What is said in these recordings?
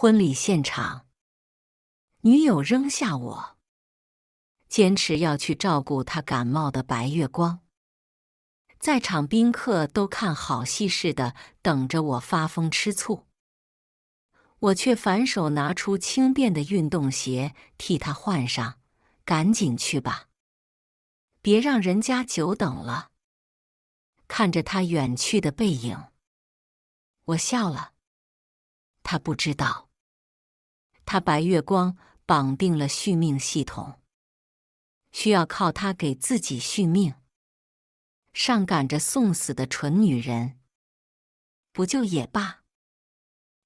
婚礼现场，女友扔下我，坚持要去照顾她感冒的白月光。在场宾客都看好戏似的等着我发疯吃醋，我却反手拿出轻便的运动鞋替她换上，赶紧去吧，别让人家久等了。看着她远去的背影，我笑了。她不知道，她白月光绑定了续命系统，需要靠她给自己续命。上赶着送死的蠢女人，不救也罢。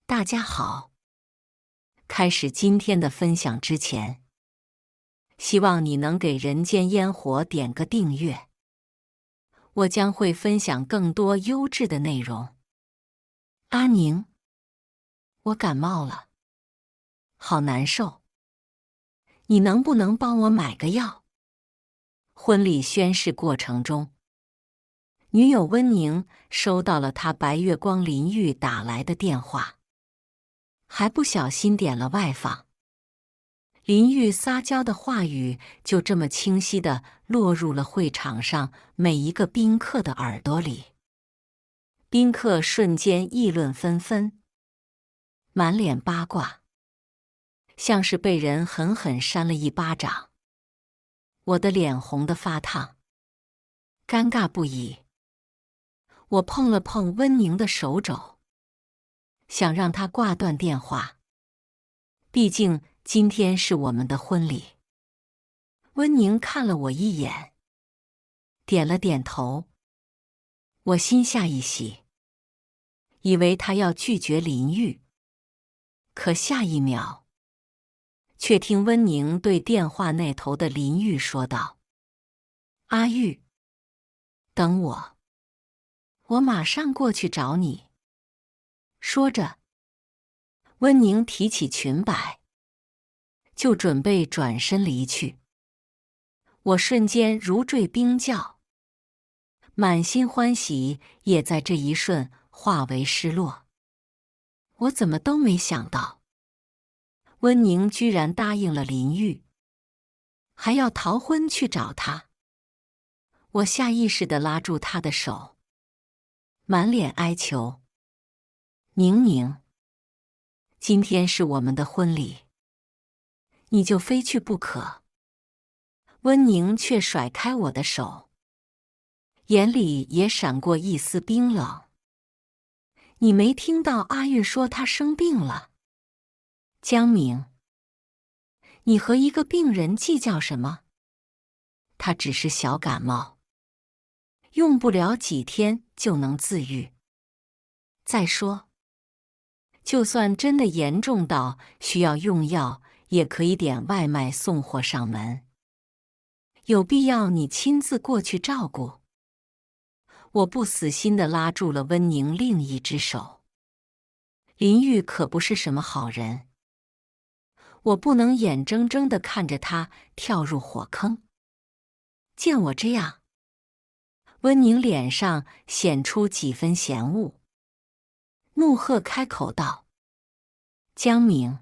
大家好，开始今天的分享之前，希望你能给人间烟火点个订阅，我将会分享更多优质的内容。阿宁，我感冒了，好难受，你能不能帮我买个药？婚礼宣誓过程中，女友温宁收到了她白月光林玉打来的电话，还不小心点了外放。林玉撒娇的话语就这么清晰地落入了会场上每一个宾客的耳朵里。宾客瞬间议论纷纷，满脸八卦，像是被人狠狠扇了一巴掌。我的脸红得发烫，尴尬不已。我碰了碰温宁的手肘，想让她挂断电话，毕竟今天是我们的婚礼。温宁看了我一眼，点了点头。我心下一喜，以为她要拒绝林玉，可下一秒，却听温宁对电话那头的林玉说道：“阿玉，等我。我马上过去找你。”说着，温宁提起裙摆，就准备转身离去。我瞬间如坠冰窖，满心欢喜也在这一瞬化为失落。我怎么都没想到，温宁居然答应了林玉，还要逃婚去找他。我下意识地拉住他的手，满脸哀求：“宁宁，今天是我们的婚礼，你就非去不可。”温宁却甩开我的手，眼里也闪过一丝冰冷。“你没听到阿玉说她生病了？江明，你和一个病人计较什么？她只是小感冒，用不了几天就能自愈。再说，就算真的严重到需要用药，也可以点外卖送货上门。有必要你亲自过去照顾？”我不死心地拉住了温宁另一只手。林玉可不是什么好人，我不能眼睁睁地看着他跳入火坑。见我这样，温宁脸上显出几分嫌恶，怒喝开口道：“江明，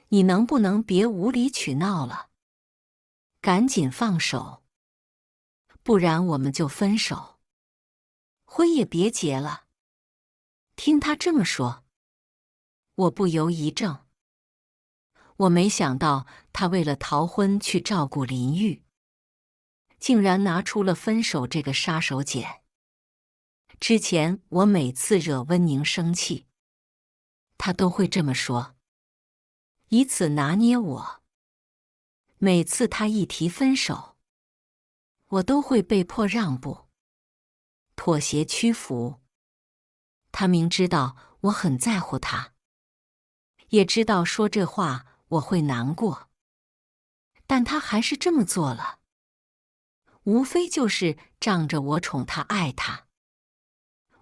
你能不能别无理取闹了？赶紧放手，不然我们就分手，婚也别结了。”听他这么说，我不由一怔。我没想到他为了逃婚去照顾林玉，竟然拿出了分手这个杀手锏。之前我每次惹温宁生气，他都会这么说，以此拿捏我。每次他一提分手，我都会被迫让步，妥协屈服。他明知道我很在乎他，也知道说这话我会难过，但他还是这么做了。无非就是仗着我宠他爱他。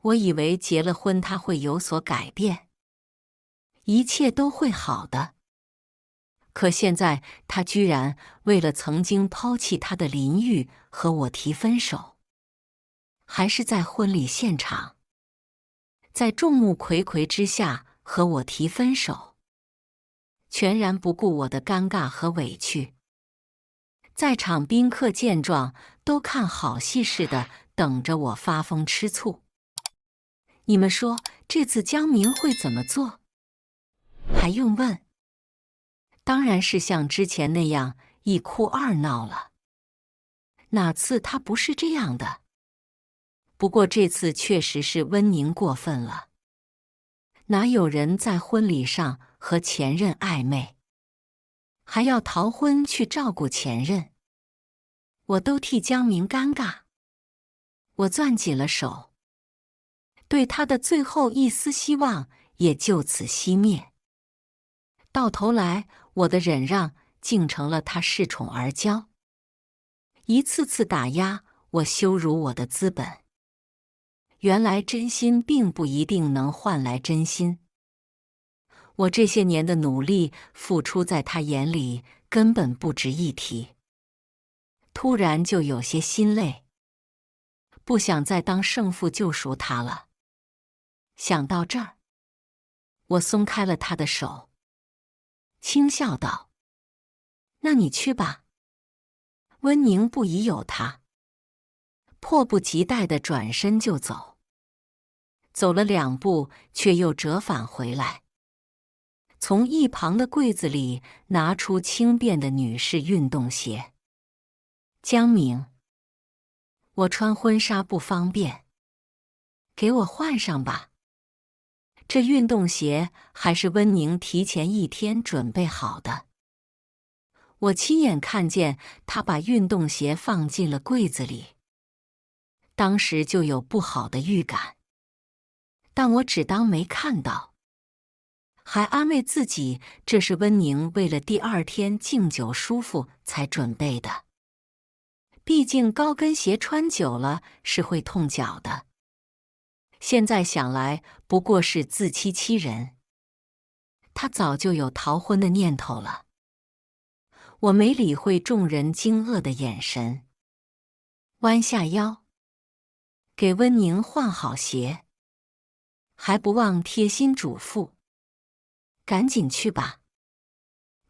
我以为结了婚他会有所改变，一切都会好的。可现在他居然为了曾经抛弃他的林玉和我提分手，还是在婚礼现场。在众目睽睽之下和我提分手，全然不顾我的尴尬和委屈。在场宾客见状，都看好戏似的等着我发疯吃醋。你们说这次江明会怎么做？还用问？当然是像之前那样一哭二闹了。哪次他不是这样的？不过这次确实是温宁过分了。哪有人在婚礼上和前任暧昧，还要逃婚去照顾前任？我都替江明尴尬。我攥紧了手，对他的最后一丝希望也就此熄灭。到头来，我的忍让竟成了他恃宠而骄，一次次打压我，羞辱我的资本。原来真心并不一定能换来真心。我这些年的努力付出，在他眼里根本不值一提。突然就有些心累，不想再当胜负救赎他了。想到这儿，我松开了他的手，轻笑道：“那你去吧。”温宁不疑有他，迫不及待地转身就走。走了2步，却又折返回来，从一旁的柜子里拿出轻便的女士运动鞋。江明，我穿婚纱不方便，给我换上吧。这运动鞋还是温宁提前1天准备好的。我亲眼看见他把运动鞋放进了柜子里，当时就有不好的预感，但我只当没看到，还安慰自己这是温宁为了第2天敬酒舒服才准备的。毕竟高跟鞋穿久了是会痛脚的。现在想来，不过是自欺欺人。他早就有逃婚的念头了。我没理会众人惊愕的眼神，弯下腰，给温宁换好鞋，还不忘贴心嘱咐：“赶紧去吧，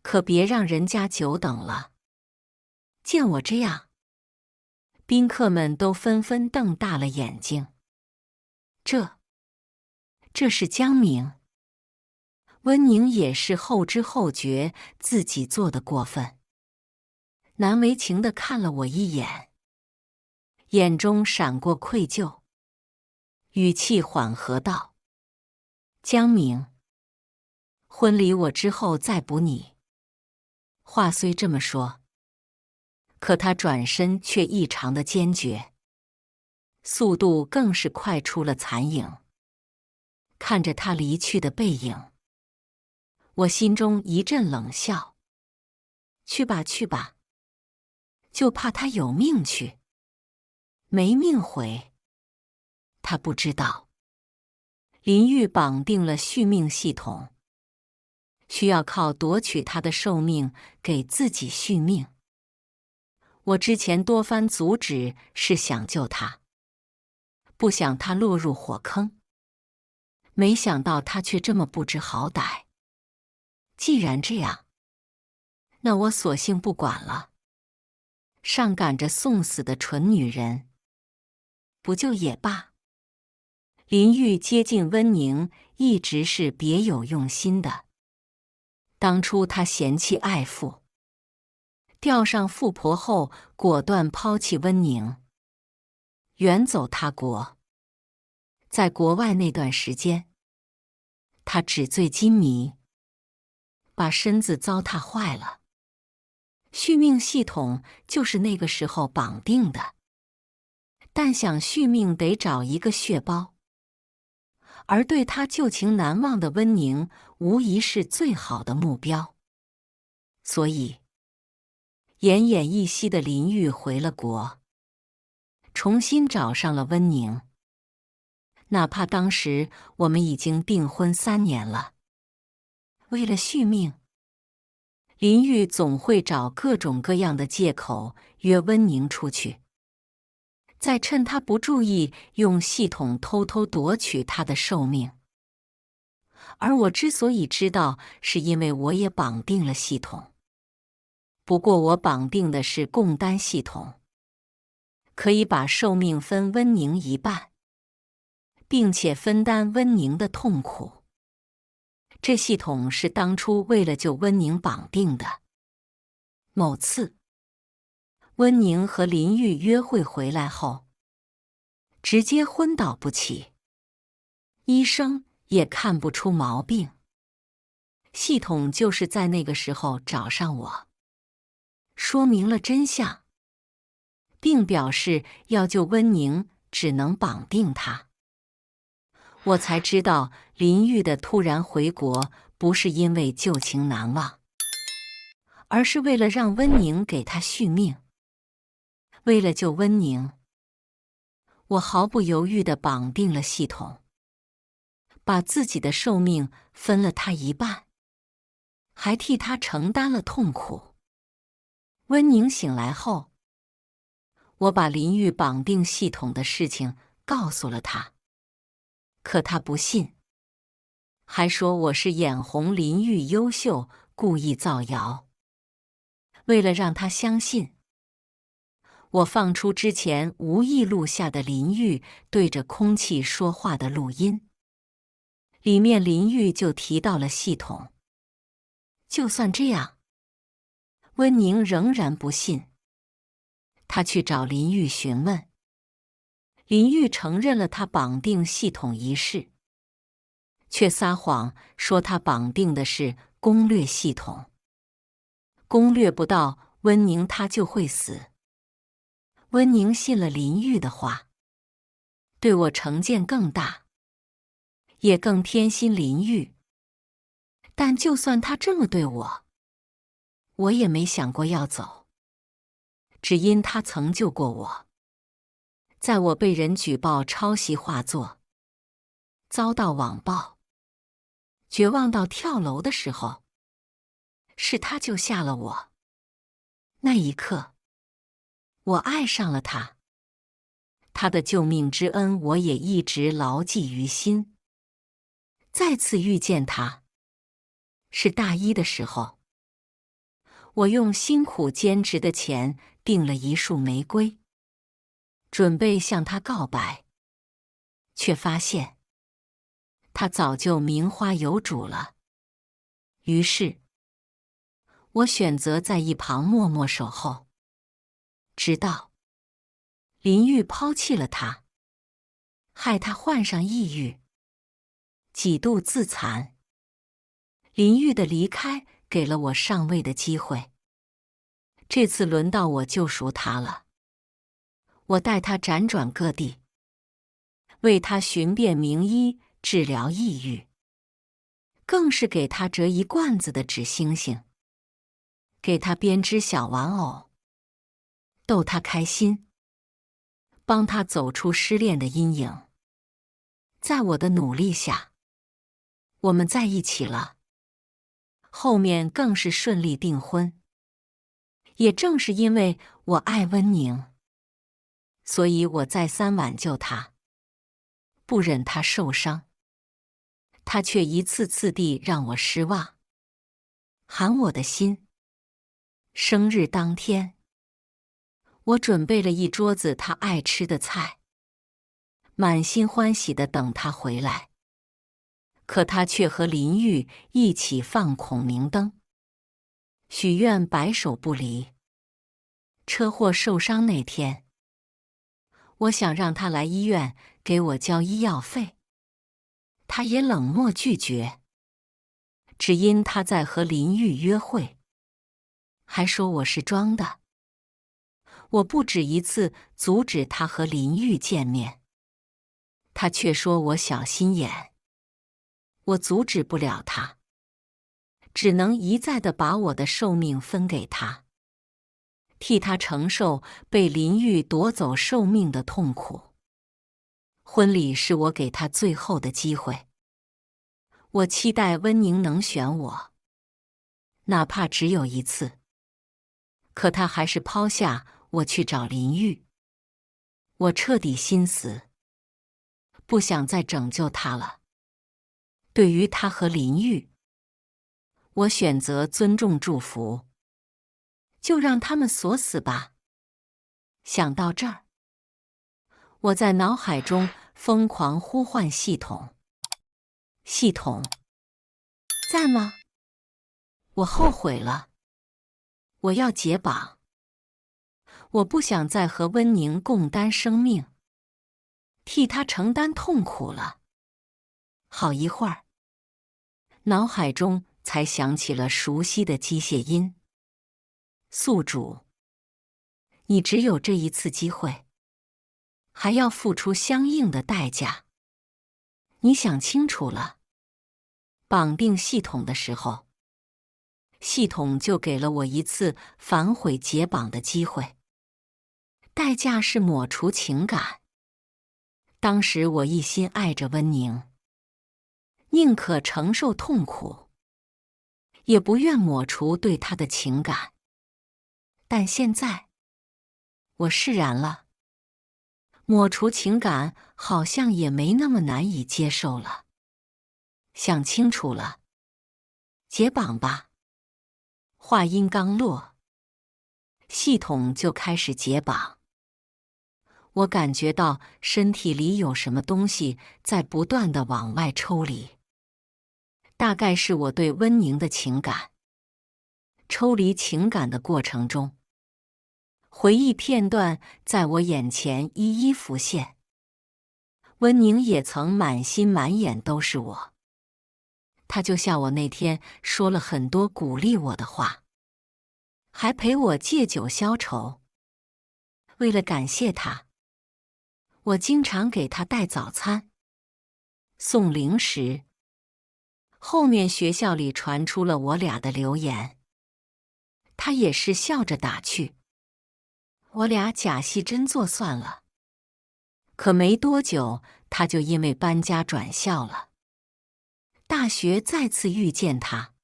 可别让人家久等了。”见我这样，宾客们都纷纷瞪大了眼睛。这是江明。温宁也是后知后觉自己做的过分，难为情地看了我一眼，眼中闪过愧疚，语气缓和道：“江明，婚礼我之后再补你。”话虽这么说，可他转身却异常的坚决，速度更是快出了残影。看着他离去的背影，我心中一阵冷笑。去吧去吧，就怕他有命去，没命回。他不知道，林玉绑定了续命系统，需要靠夺取他的寿命给自己续命。我之前多番阻止，是想救他，不想他落入火坑。没想到他却这么不知好歹。既然这样，那我索性不管了。上赶着送死的蠢女人，不救也罢。林玉接近温宁，一直是别有用心的。当初他嫌弃爱妇，钓上富婆后，果断抛弃温宁，远走他国。在国外那段时间，他纸醉金迷，把身子糟蹋坏了。续命系统就是那个时候绑定的，但想续命得找一个血包，而对他旧情难忘的温宁，无疑是最好的目标。所以，奄奄一息的林玉回了国，重新找上了温宁。哪怕当时我们已经订婚3年了，为了续命，林玉总会找各种各样的借口约温宁出去，再趁他不注意，用系统偷偷夺取他的寿命。而我之所以知道，是因为我也绑定了系统。不过我绑定的是共担系统，可以把寿命分温宁一半，并且分担温宁的痛苦。这系统是当初为了救温宁绑定的。某次，温宁和林玉约会回来后，直接昏倒不起，医生也看不出毛病。系统就是在那个时候找上我，说明了真相，并表示要救温宁只能绑定他。我才知道林玉的突然回国不是因为旧情难忘，而是为了让温宁给他续命。为了救温宁，我毫不犹豫地绑定了系统，把自己的寿命分了他一半，还替他承担了痛苦。温宁醒来后，我把林玉绑定系统的事情告诉了他，可他不信，还说我是眼红林玉优秀，故意造谣。为了让他相信，我放出之前无意录下的林玉对着空气说话的录音，里面林玉就提到了系统。就算这样，温宁仍然不信。他去找林玉询问，林玉承认了他绑定系统一事，却撒谎说他绑定的是攻略系统。攻略不到温宁，他就会死。温宁信了林玉的话，对我成见更大，也更偏心林玉。但就算他这么对我，我也没想过要走，只因他曾救过我。在我被人举报抄袭画作，遭到网暴，绝望到跳楼的时候，是他救下了我。那一刻，我爱上了他，他的救命之恩我也一直牢记于心。再次遇见他，是大一的时候，我用辛苦兼职的钱订了一束玫瑰，准备向他告白，却发现他早就名花有主了。于是，我选择在一旁默默守候，直到林玉抛弃了他，害他患上抑郁，几度自残。林玉的离开给了我上位的机会，这次轮到我救赎他了。我带他辗转各地，为他寻遍名医治疗抑郁，更是给他折一罐子的纸星星，给他编织小玩偶，逗他开心，帮他走出失恋的阴影。在我的努力下，我们在一起了，后面更是顺利订婚。也正是因为我爱温宁，所以我再三挽救他，不忍他受伤，他却一次次地让我失望，寒我的心。生日当天，我准备了一桌子他爱吃的菜，满心欢喜地等他回来。可他却和林玉一起放孔明灯，许愿白首不离。车祸受伤那天，我想让他来医院给我交医药费，他也冷漠拒绝，只因他在和林玉约会，还说我是装的。我不止一次阻止他和林玉见面，他却说我小心眼。我阻止不了他，只能一再地把我的寿命分给他，替他承受被林玉夺走寿命的痛苦。婚礼是我给他最后的机会，我期待温宁能选我，哪怕只有一次。可他还是抛下我去找林玉。我彻底心死，不想再拯救他了。对于他和林玉，我选择尊重祝福，就让他们锁死吧。想到这儿，我在脑海中疯狂呼唤系统：系统，在吗？我后悔了，我要解绑。我不想再和温宁共担生命，替他承担痛苦了。好一会儿，脑海中才响起了熟悉的机械音：宿主，你只有这一次机会，还要付出相应的代价。你想清楚了。绑定系统的时候，系统就给了我一次反悔解绑的机会，代价是抹除情感。当时我一心爱着温宁，宁可承受痛苦，也不愿抹除对他的情感。但现在，我释然了，抹除情感好像也没那么难以接受了。想清楚了，解绑吧。话音刚落，系统就开始解绑。我感觉到身体里有什么东西在不断地往外抽离，大概是我对温宁的情感。抽离情感的过程中，回忆片段在我眼前一一浮现。温宁也曾满心满眼都是我，他就像我那天说了很多鼓励我的话，还陪我借酒消愁。为了感谢他，我经常给他带早餐，送零食。后面学校里传出了我俩的流言，他也是笑着打趣，我俩假戏真做算了。可没多久，他就因为搬家转校了。大学再次遇见他，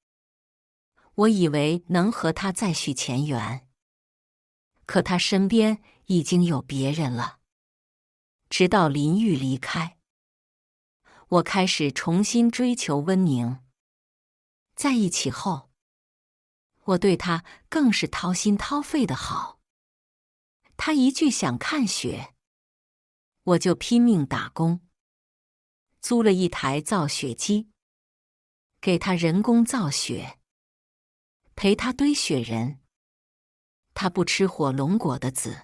我以为能和他再续前缘，可他身边已经有别人了。直到林玉离开，我开始重新追求温宁。在一起后，我对他更是掏心掏肺的好。他一句想看雪，我就拼命打工，租了一台造雪机，给他人工造雪，陪他堆雪人。他不吃火龙果的籽，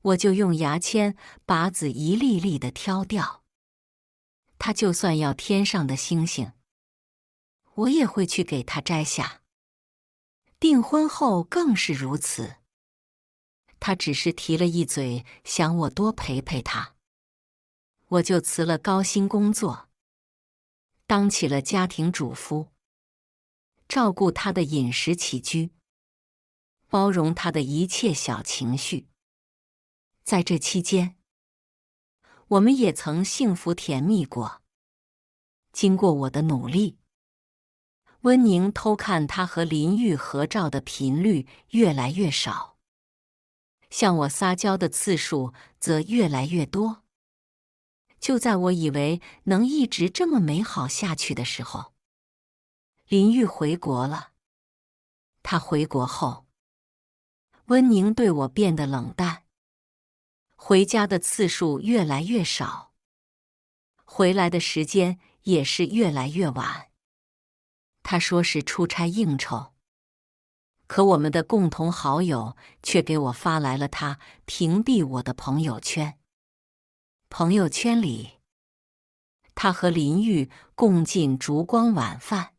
我就用牙签把籽一粒粒地挑掉。他就算要天上的星星，我也会去给他摘下。订婚后更是如此，他只是提了一嘴想我多陪陪他，我就辞了高薪工作，当起了家庭主妇，照顾他的饮食起居，包容他的一切小情绪。在这期间，我们也曾幸福甜蜜过。经过我的努力，温宁偷看他和林玉合照的频率越来越少，向我撒娇的次数则越来越多。就在我以为能一直这么美好下去的时候，林玉回国了。他回国后，温宁对我变得冷淡，回家的次数越来越少，回来的时间也是越来越晚。他说是出差应酬，可我们的共同好友却给我发来了他屏蔽我的朋友圈。朋友圈里，他和林玉共进烛光晚饭，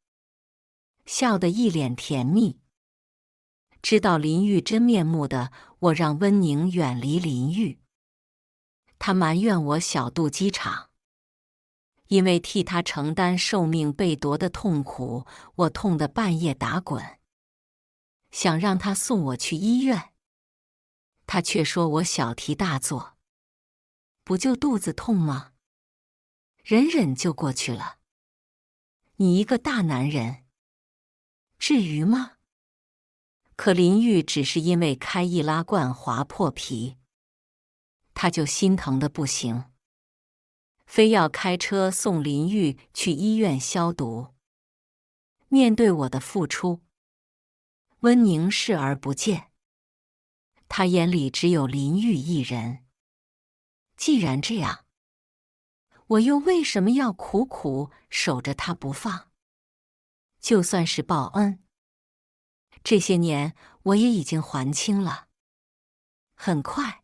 笑得一脸甜蜜。知道林玉真面目的我，让温宁远离林玉。他埋怨我小肚鸡肠，因为替他承担寿命被夺的痛苦，我痛得半夜打滚，想让他送我去医院。他却说我小题大做，不就肚子痛吗？忍忍就过去了。你一个大男人，至于吗？可林玉只是因为开易拉罐划破皮，他就心疼的不行，非要开车送林玉去医院消毒。面对我的付出，温宁视而不见，他眼里只有林玉一人。既然这样，我又为什么要苦苦守着他不放？就算是报恩，这些年我也已经还清了。很快，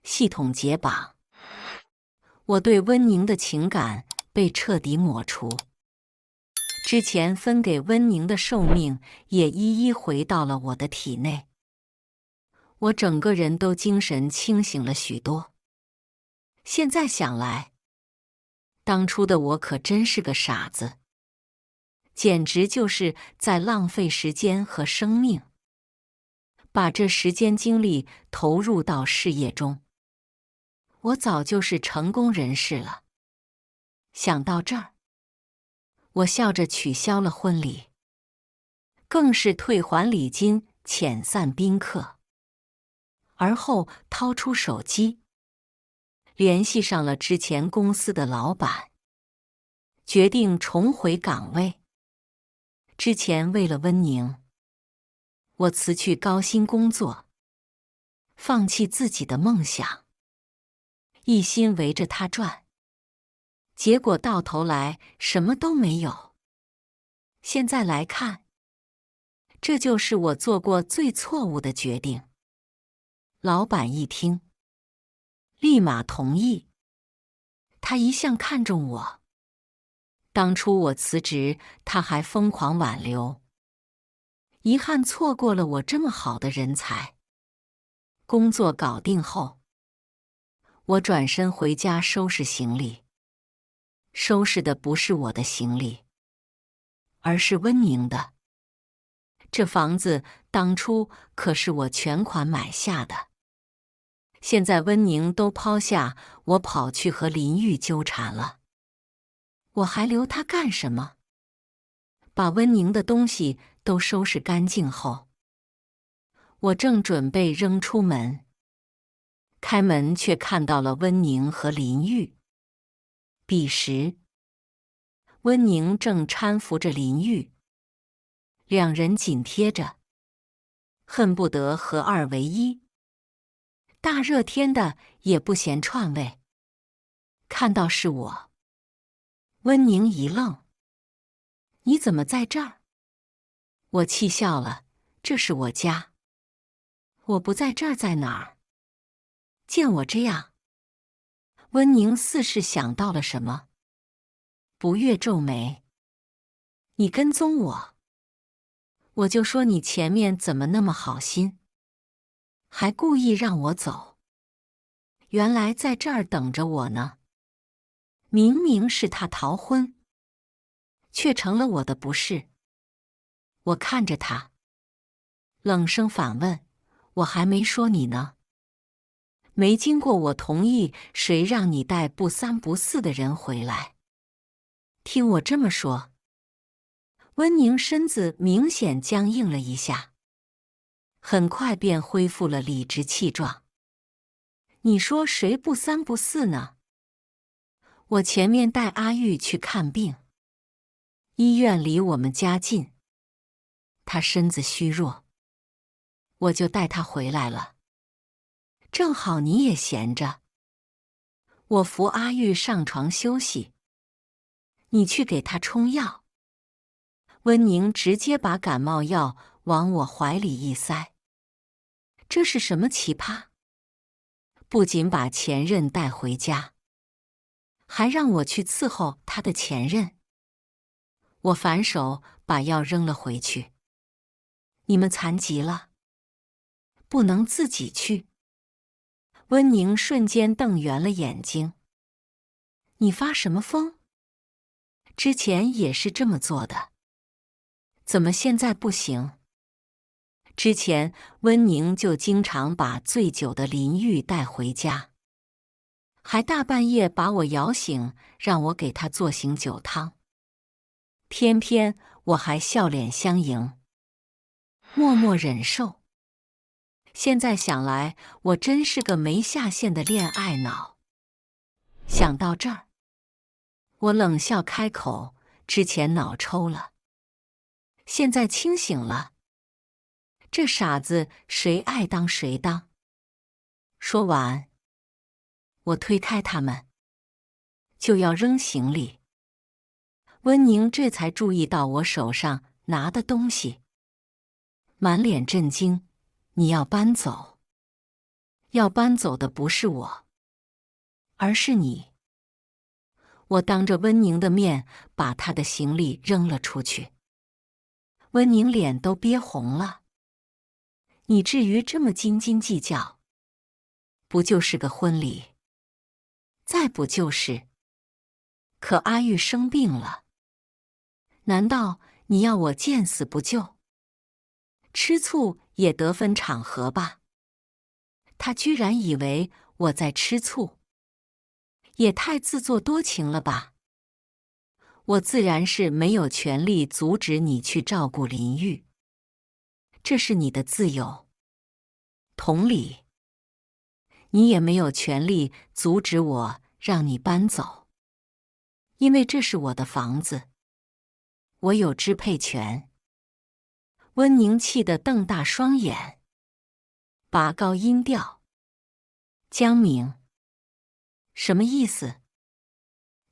系统解绑，我对温宁的情感被彻底抹除。之前分给温宁的寿命也一一回到了我的体内。我整个人都精神清醒了许多。现在想来，当初的我可真是个傻子，简直就是在浪费时间和生命。把这时间精力投入到事业中，我早就是成功人士了。想到这儿，我笑着取消了婚礼，更是退还礼金，遣散宾客。而后掏出手机，联系上了之前公司的老板，决定重回岗位。之前为了温宁，我辞去高薪工作，放弃自己的梦想，一心围着他转，结果到头来什么都没有。现在来看，这就是我做过最错误的决定。老板一听，立马同意。他一向看重我，当初我辞职，他还疯狂挽留。遗憾错过了我这么好的人才。工作搞定后，我转身回家收拾行李。收拾的不是我的行李，而是温宁的。这房子当初可是我全款买下的，现在温宁都抛下我跑去和林玉纠缠了，我还留他干什么？把温宁的东西都收拾干净后，我正准备扔出门，开门却看到了温宁和林玉。彼时，温宁正搀扶着林玉，两人紧贴着，恨不得合二为一。大热天的也不嫌串味。看到是我，温宁一愣：“你怎么在这儿？”我气笑了：“这是我家，我不在这儿在哪儿？”见我这样，温宁似是想到了什么，不悦皱眉：“你跟踪我，我就说你前面怎么那么好心，还故意让我走，原来在这儿等着我呢。明明是他逃婚，却成了我的不是。”我看着他，冷声反问：“我还没说你呢。没经过我同意，谁让你带不三不四的人回来？”听我这么说，温宁身子明显僵硬了一下，很快便恢复了理直气壮：“你说谁不三不四呢？我前面带阿玉去看病，医院离我们家近，她身子虚弱，我就带她回来了。正好你也闲着，我扶阿玉上床休息，你去给她冲药。”温宁直接把感冒药往我怀里一塞。这是什么奇葩？不仅把前任带回家，还让我去伺候他的前任。我反手把药扔了回去：“你们残疾了，不能自己去。”温宁瞬间瞪圆了眼睛：“你发什么疯？之前也是这么做的，怎么现在不行？”之前温宁就经常把醉酒的林玉带回家，还大半夜把我摇醒，让我给他做醒酒汤。偏偏我还笑脸相迎，默默忍受。现在想来，我真是个没下限的恋爱脑。想到这儿，我冷笑开口：“之前脑抽了，现在清醒了。这傻子谁爱当谁当。”说完，我推开他们，就要扔行李。温宁这才注意到我手上拿的东西，满脸震惊：“你要搬走？要搬走的不是我，而是你。”我当着温宁的面把他的行李扔了出去。温宁脸都憋红了：“你至于这么斤斤计较？不就是个婚礼？再不就是……可阿玉生病了，难道你要我见死不救？吃醋也得分场合吧。”他居然以为我在吃醋，也太自作多情了吧。我自然是没有权利阻止你去照顾林玉，这是你的自由。同理，你也没有权利阻止我让你搬走，因为这是我的房子，我有支配权。温宁气得瞪大双眼，拔高音调：“江明，什么意思？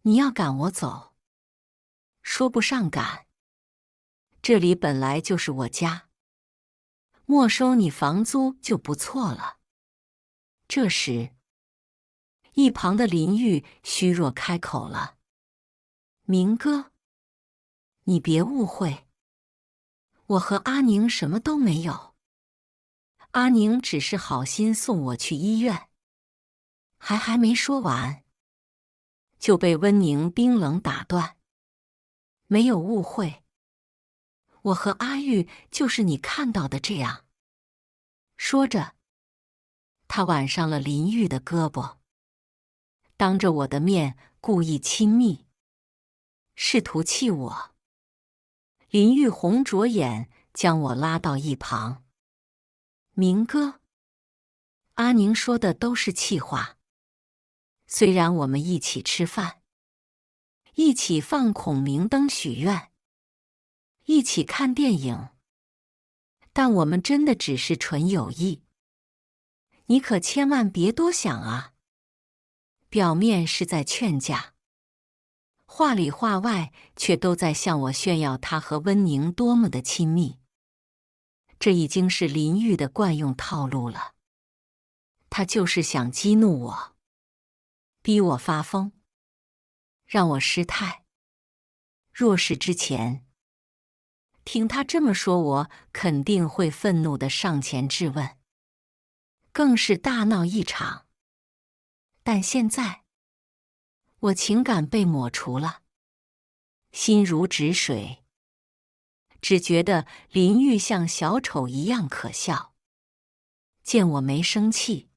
你要赶我走？说不上赶，这里本来就是我家，没收你房租就不错了。”这时，一旁的林玉虚弱开口了：“明哥，你别误会，我和阿宁什么都没有。阿宁只是好心送我去医院。”还没说完，就被温宁冰冷打断：“没有误会，我和阿玉就是你看到的这样。”说着，他挽上了林玉的胳膊，当着我的面故意亲密，试图气我。林玉红着眼将我拉到一旁：“明哥，阿宁说的都是气话。虽然我们一起吃饭，一起放孔明灯许愿，一起看电影，但我们真的只是纯友谊。你可千万别多想啊。表面是在劝架，话里话外却都在向我炫耀他和温宁多么的亲密。这已经是林玉的惯用套路了，他就是想激怒我，逼我发疯，让我失态。若是之前听他这么说，我肯定会愤怒地上前质问，更是大闹一场。但现在，我情感被抹除了，心如止水，只觉得林玉像小丑一样可笑。见我没生气，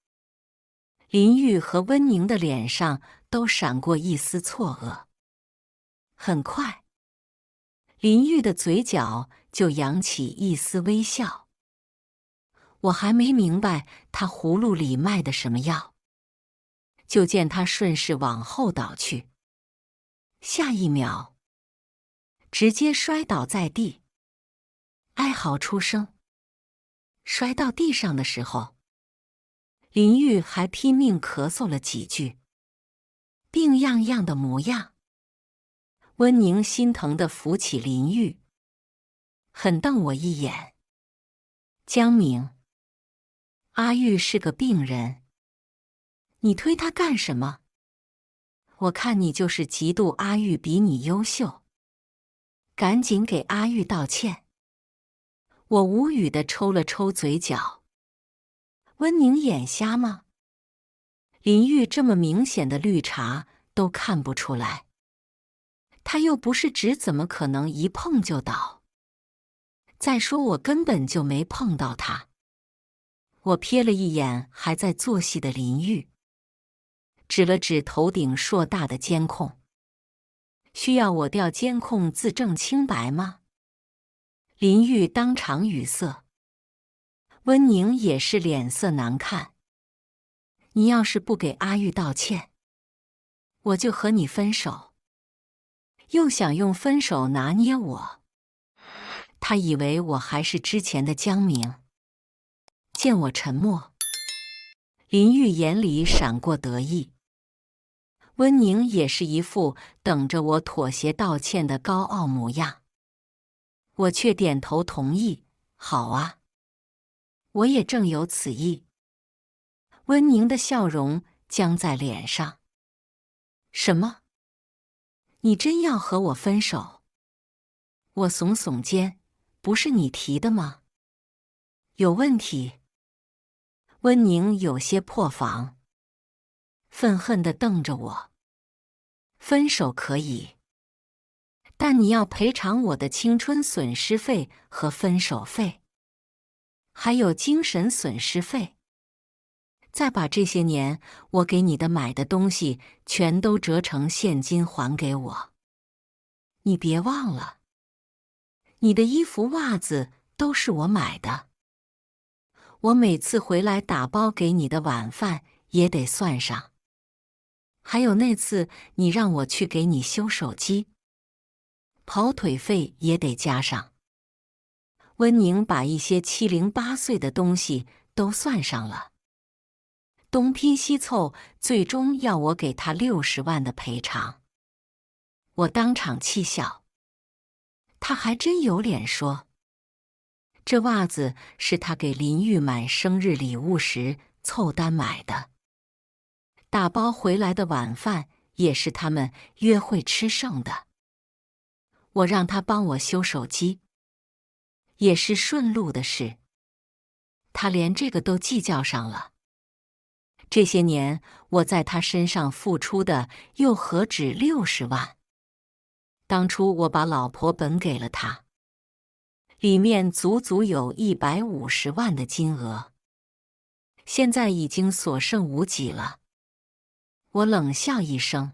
林玉和温宁的脸上都闪过一丝错愕。很快，林玉的嘴角就扬起一丝微笑。我还没明白他葫芦里卖的什么药，就见他顺势往后倒去，下一秒直接摔倒在地，哀嚎出声。摔到地上的时候，林玉还拼命咳嗽了几句，病怏怏的模样。温宁心疼地扶起林玉，狠瞪我一眼：“江明，阿玉是个病人，你推她干什么？我看你就是嫉妒阿玉比你优秀，赶紧给阿玉道歉。”我无语地抽了抽嘴角。温宁眼瞎吗？林玉这么明显的绿茶都看不出来，他又不是纸，怎么可能一碰就倒？再说我根本就没碰到他。我瞥了一眼还在做戏的林玉，指了指头顶硕大的监控：“需要我调监控自证清白吗？”林玉当场语塞，温宁也是脸色难看。你要是不给阿玉道歉，我就和你分手，又想用分手拿捏我。他以为我还是之前的江明。见我沉默，林玉眼里闪过得意，温宁也是一副等着我妥协道歉的高傲模样。我却点头同意，好啊，我也正有此意。温宁的笑容僵在脸上。什么？你真要和我分手？我耸耸肩，不是你提的吗？有问题？温宁有些破防，愤恨地瞪着我。分手可以，但你要赔偿我的青春损失费和分手费，还有精神损失费。再把这些年我给你的买的东西全都折成现金还给我。你别忘了，你的衣服袜子都是我买的。我每次回来打包给你的晚饭也得算上，还有那次你让我去给你修手机，跑腿费也得加上。温宁把一些七零八碎的东西都算上了，东拼西凑，最终要我给他60万的赔偿。我当场气笑，他还真有脸说。这袜子是他给林玉买生日礼物时凑单买的，打包回来的晚饭也是他们约会吃剩的。我让他帮我修手机，也是顺路的事，他连这个都计较上了。这些年我在他身上付出的又何止60万？当初我把老婆本给了他，里面足足有150万的金额，现在已经所剩无几了。我冷笑一声，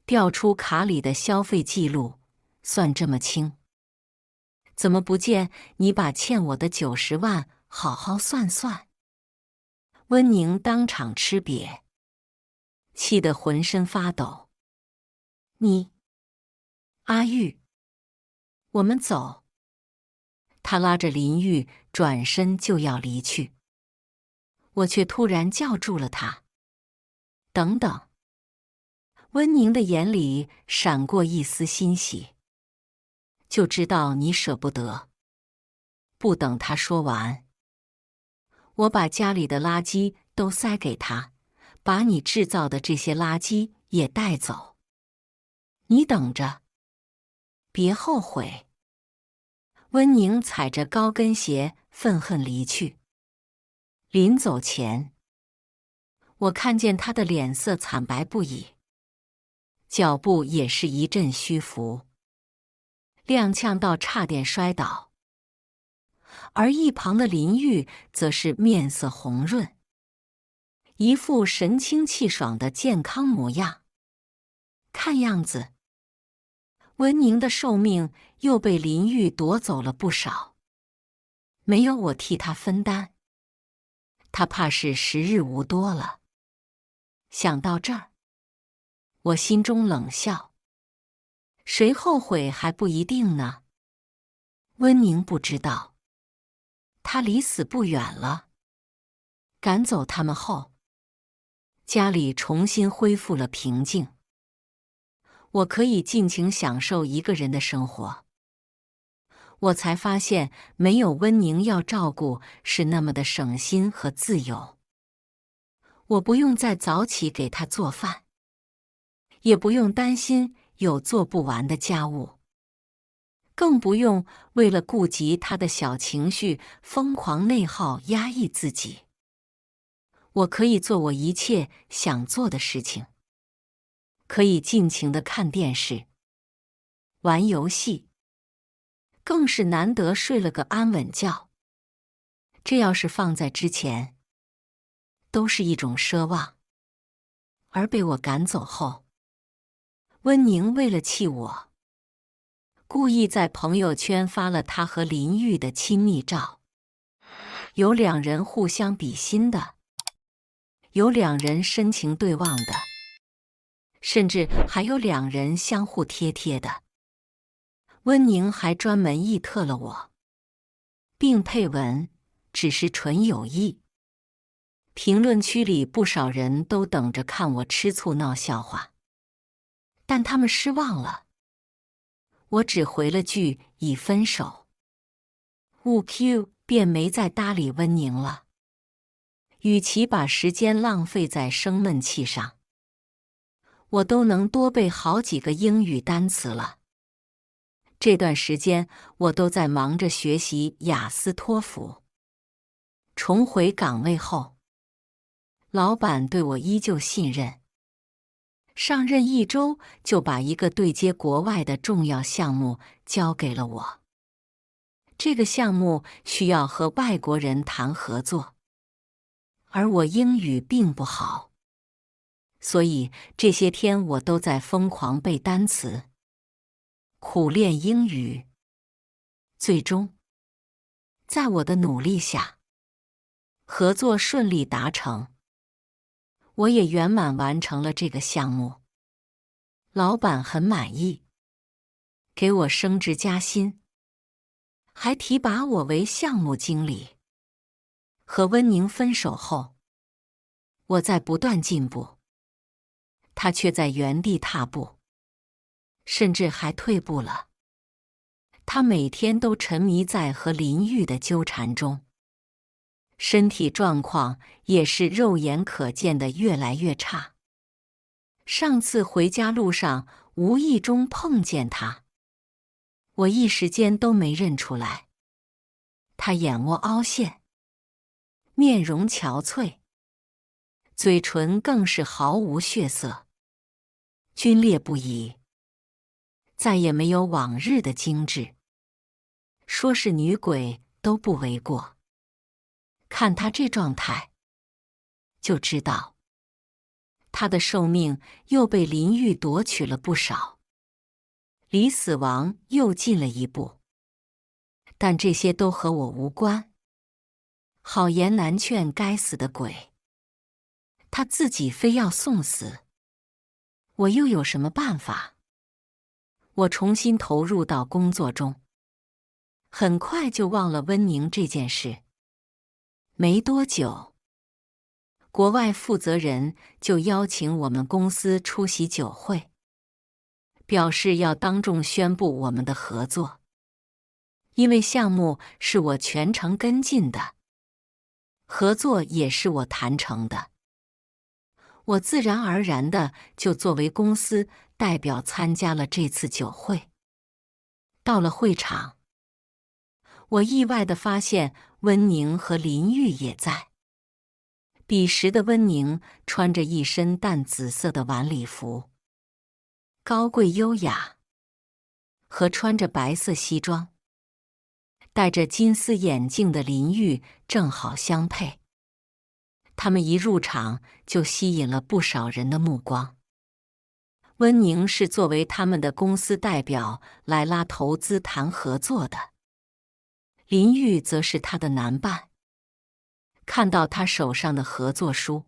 调出卡里的消费记录，算这么清，怎么不见你把欠我的90万好好算算？温宁当场吃瘪，气得浑身发抖。阿玉，我们走。他拉着林玉转身就要离去，我却突然叫住了他。等等。温宁的眼里闪过一丝欣喜，就知道你舍不得。不等他说完，我把家里的垃圾都塞给他，把你制造的这些垃圾也带走。你等着，别后悔。温宁踩着高跟鞋愤恨离去。临走前，我看见他的脸色惨白不已，脚步也是一阵虚浮，踉跄到差点摔倒。而一旁的林玉则是面色红润，一副神清气爽的健康模样。看样子，温宁的寿命又被林玉夺走了不少，没有我替他分担，他怕是时日无多了。想到这儿，我心中冷笑，谁后悔还不一定呢。温宁不知道，他离死不远了。赶走他们后，家里重新恢复了平静，我可以尽情享受一个人的生活。我才发现，没有温宁要照顾是那么的省心和自由。我不用再早起给他做饭，也不用担心有做不完的家务，更不用为了顾及他的小情绪疯狂内耗压抑自己。我可以做我一切想做的事情，可以尽情地看电视、玩游戏，更是难得睡了个安稳觉。这要是放在之前，都是一种奢望。而被我赶走后，温宁为了气我，故意在朋友圈发了他和林玉的亲密照，有两人互相比心的，有两人深情对望的。甚至还有两人相互贴贴的。温宁还专门意特了我，并配文只是纯友谊。评论区里不少人都等着看我吃醋闹笑话，但他们失望了。我只回了句已分手，勿 Q 便没再搭理温宁了。与其把时间浪费在生闷气上，我都能多背好几个英语单词了。这段时间我都在忙着学习雅思托福。重回岗位后，老板对我依旧信任。上任1周就把一个对接国外的重要项目交给了我。这个项目需要和外国人谈合作，而我英语并不好，所以这些天我都在疯狂背单词，苦练英语。最终，在我的努力下，合作顺利达成，我也圆满完成了这个项目。老板很满意，给我升职加薪，还提拔我为项目经理。和温宁分手后，我在不断进步，他却在原地踏步，甚至还退步了。他每天都沉迷在和林玉的纠缠中，身体状况也是肉眼可见的越来越差。上次回家路上无意中碰见他，我一时间都没认出来。他眼窝凹陷，面容憔悴，嘴唇更是毫无血色，皲裂不已，再也没有往日的精致。说是女鬼都不为过。看他这状态，就知道他的寿命又被林玉夺取了不少，离死亡又近了一步。但这些都和我无关。好言难劝该死的鬼，他自己非要送死，我又有什么办法？我重新投入到工作中，很快就忘了温宁这件事。没多久，国外负责人就邀请我们公司出席酒会，表示要当众宣布我们的合作。因为项目是我全程跟进的，合作也是我谈成的，我自然而然的就作为公司代表参加了这次酒会。到了会场，我意外地发现温宁和林玉也在。彼时的温宁穿着一身淡紫色的晚礼服，高贵优雅，和穿着白色西装，戴着金丝眼镜的林玉正好相配。他们一入场就吸引了不少人的目光。温宁是作为他们的公司代表来拉投资谈合作的，林玉则是他的男伴。看到他手上的合作书，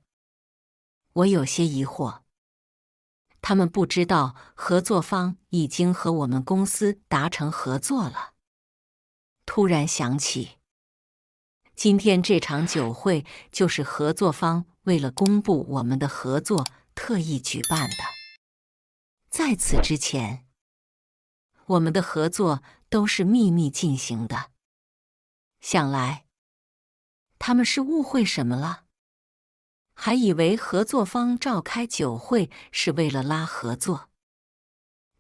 我有些疑惑。他们不知道合作方已经和我们公司达成合作了。突然想起，今天这场酒会就是合作方为了公布我们的合作特意举办的。在此之前，我们的合作都是秘密进行的。想来，他们是误会什么了？还以为合作方召开酒会是为了拉合作。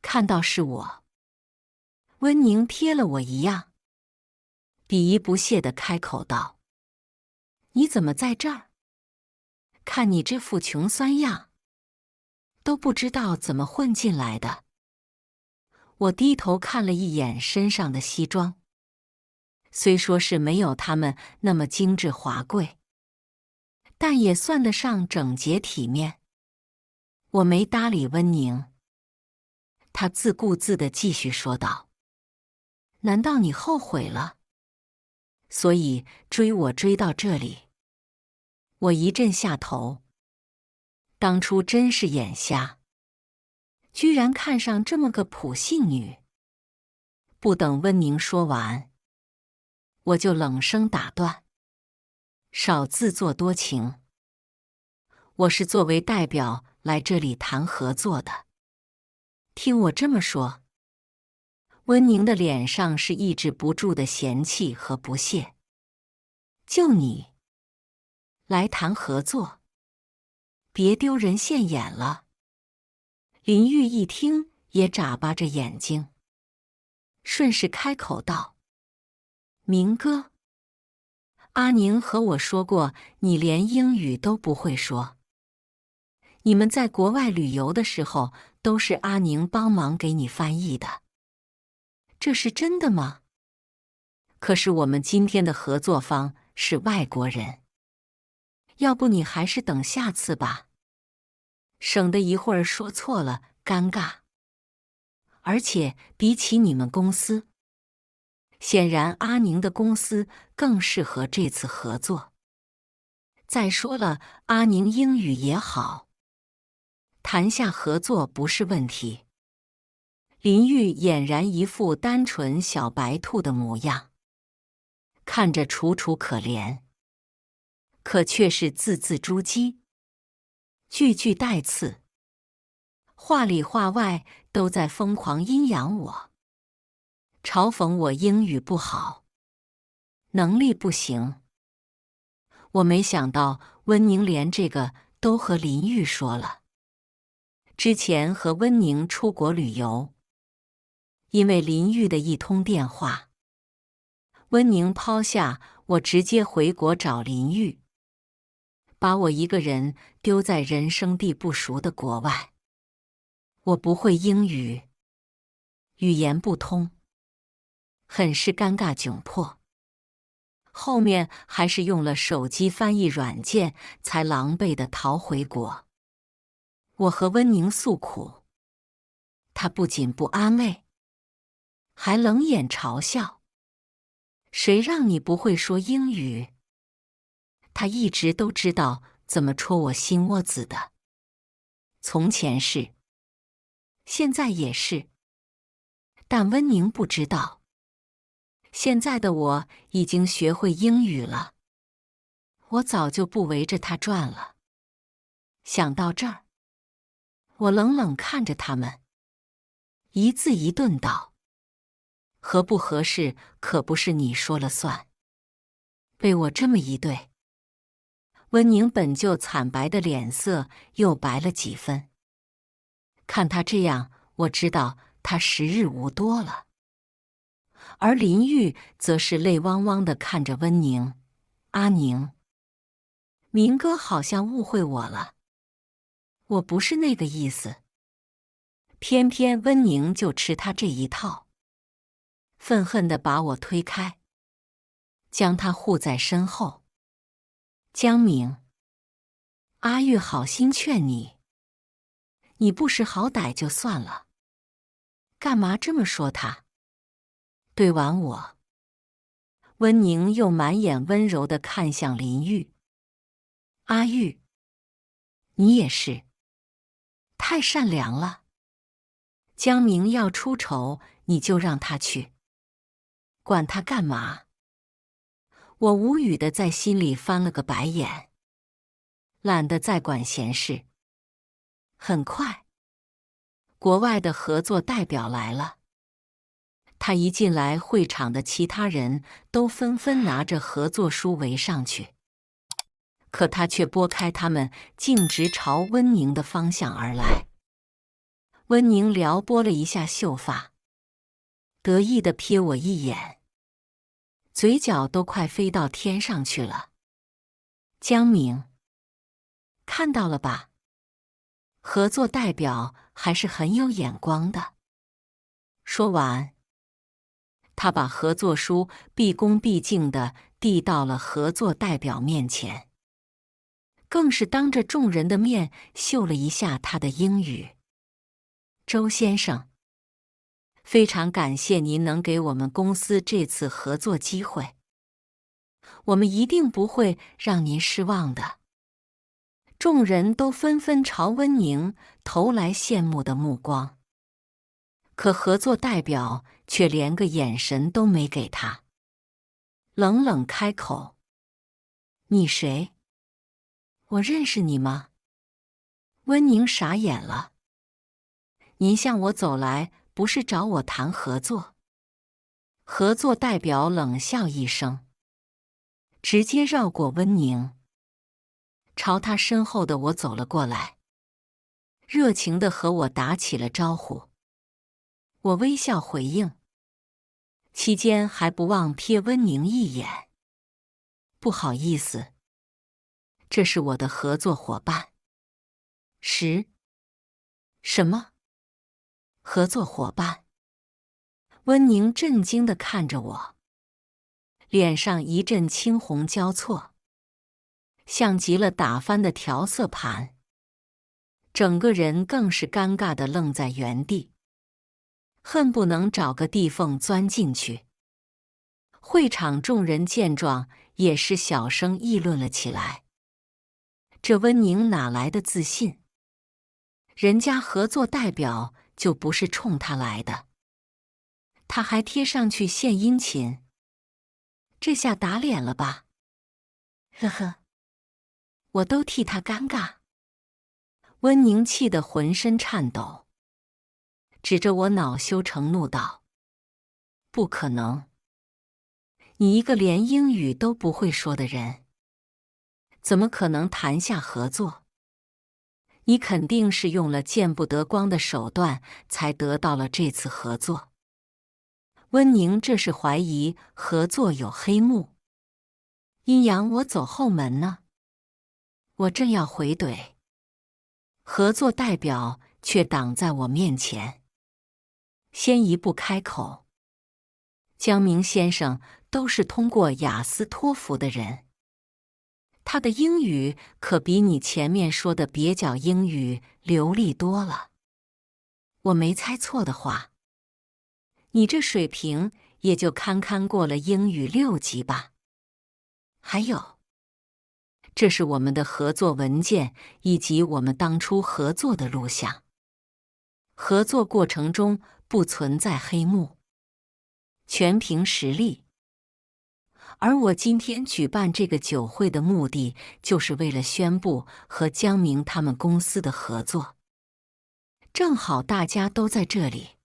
看到是我，温宁瞥了我一样，鄙夷不屑地开口道：“你怎么在这儿？看你这副穷酸样，都不知道怎么混进来的。”我低头看了一眼身上的西装，虽说是没有他们那么精致华贵，但也算得上整洁体面。我没搭理温宁，他自顾自地继续说道：“难道你后悔了？所以追我追到这里？”我一阵下头，当初真是眼瞎。居然看上这么个普信女。不等温宁说完，我就冷声打断：“少自作多情！我是作为代表来这里谈合作的。”听我这么说，温宁的脸上是抑制不住的嫌弃和不屑。就你来谈合作，别丢人现眼了。林玉一听也眨巴着眼睛，顺势开口道：“明哥，阿宁和我说过，你连英语都不会说。你们在国外旅游的时候，都是阿宁帮忙给你翻译的。这是真的吗？可是我们今天的合作方是外国人，要不你还是等下次吧，省得一会儿说错了尴尬。而且比起你们公司，显然阿宁的公司更适合这次合作。再说了，阿宁英语也好，谈下合作不是问题。”林玉俨然一副单纯小白兔的模样，看着楚楚可怜，可却是字字珠玑，句句带刺，话里话外都在疯狂阴阳我，嘲讽我英语不好，能力不行。我没想到温宁连这个都和林玉说了。之前和温宁出国旅游，因为林玉的一通电话，温宁抛下我直接回国找林玉，把我一个人丢在人生地不熟的国外。我不会英语，语言不通，很是尴尬窘迫。后面还是用了手机翻译软件，才狼狈地逃回国。我和温宁诉苦，他不仅不安慰，还冷眼嘲笑：“谁让你不会说英语？”他一直都知道怎么戳我心窝子的，从前是，现在也是。但温宁不知道，现在的我已经学会英语了，我早就不围着他转了。想到这儿，我冷冷看着他们，一字一顿道：“合不合适可不是你说了算。”被我这么一对，温宁本就惨白的脸色又白了几分。看他这样，我知道他时日无多了。而林玉则是泪汪汪地看着温宁：“阿宁，明哥好像误会我了，我不是那个意思。”偏偏温宁就吃他这一套，愤恨地把我推开，将他护在身后。“江明，阿玉好心劝你，你不识好歹就算了，干嘛这么说他？”对完我，温宁又满眼温柔地看向林玉：“阿玉，你也是，太善良了。江明要出丑，你就让他去，管他干嘛？”我无语地在心里翻了个白眼，懒得再管闲事。很快，国外的合作代表来了。他一进来，会场的其他人都纷纷拿着合作书围上去，可他却拨开他们，径直朝温宁的方向而来。温宁撩拨了一下秀发，得意地瞥我一眼，嘴角都快飞到天上去了。“江明，看到了吧？合作代表还是很有眼光的。”说完，他把合作书毕恭毕敬地递到了合作代表面前，更是当着众人的面秀了一下他的英语：“周先生，非常感谢您能给我们公司这次合作机会，我们一定不会让您失望的。众人都纷纷朝温宁投来羡慕的目光，可合作代表却连个眼神都没给他，冷冷开口：“你谁？我认识你吗？”温宁傻眼了：“您向我走来，不是找我谈合作？”合作代表冷笑一声，直接绕过温宁，朝他身后的我走了过来，热情地和我打起了招呼。我微笑回应，期间还不忘瞥温宁一眼。不好意思，这是我的合作伙伴。什么？合作伙伴？温宁震惊地看着我，脸上一阵青红交错，像极了打翻的调色盘，整个人更是尴尬地愣在原地，恨不能找个地缝钻进去。会场众人见状，也是小声议论了起来。这温宁哪来的自信？人家合作代表就不是冲他来的，他还贴上去献殷勤，这下打脸了吧？呵呵，我都替他尴尬。温宁气得浑身颤抖，指着我恼羞成怒道：“不可能！你一个连英语都不会说的人，怎么可能谈下合作？你肯定是用了见不得光的手段，才得到了这次合作。”温宁这是怀疑合作有黑幕。阴阳我走后门呢，我正要回怼，合作代表却挡在我面前，先一步开口：“江明先生都是通过雅思托福的人，他的英语可比你前面说的蹩脚英语流利多了。我没猜错的话，你这水平也就堪堪过了英语6级吧。还有，这是我们的合作文件以及我们当初合作的录像，合作过程中不存在黑幕，全凭实力。而我今天举办这个酒会的目的，就是为了宣布和江明他们公司的合作。正好大家都在这里，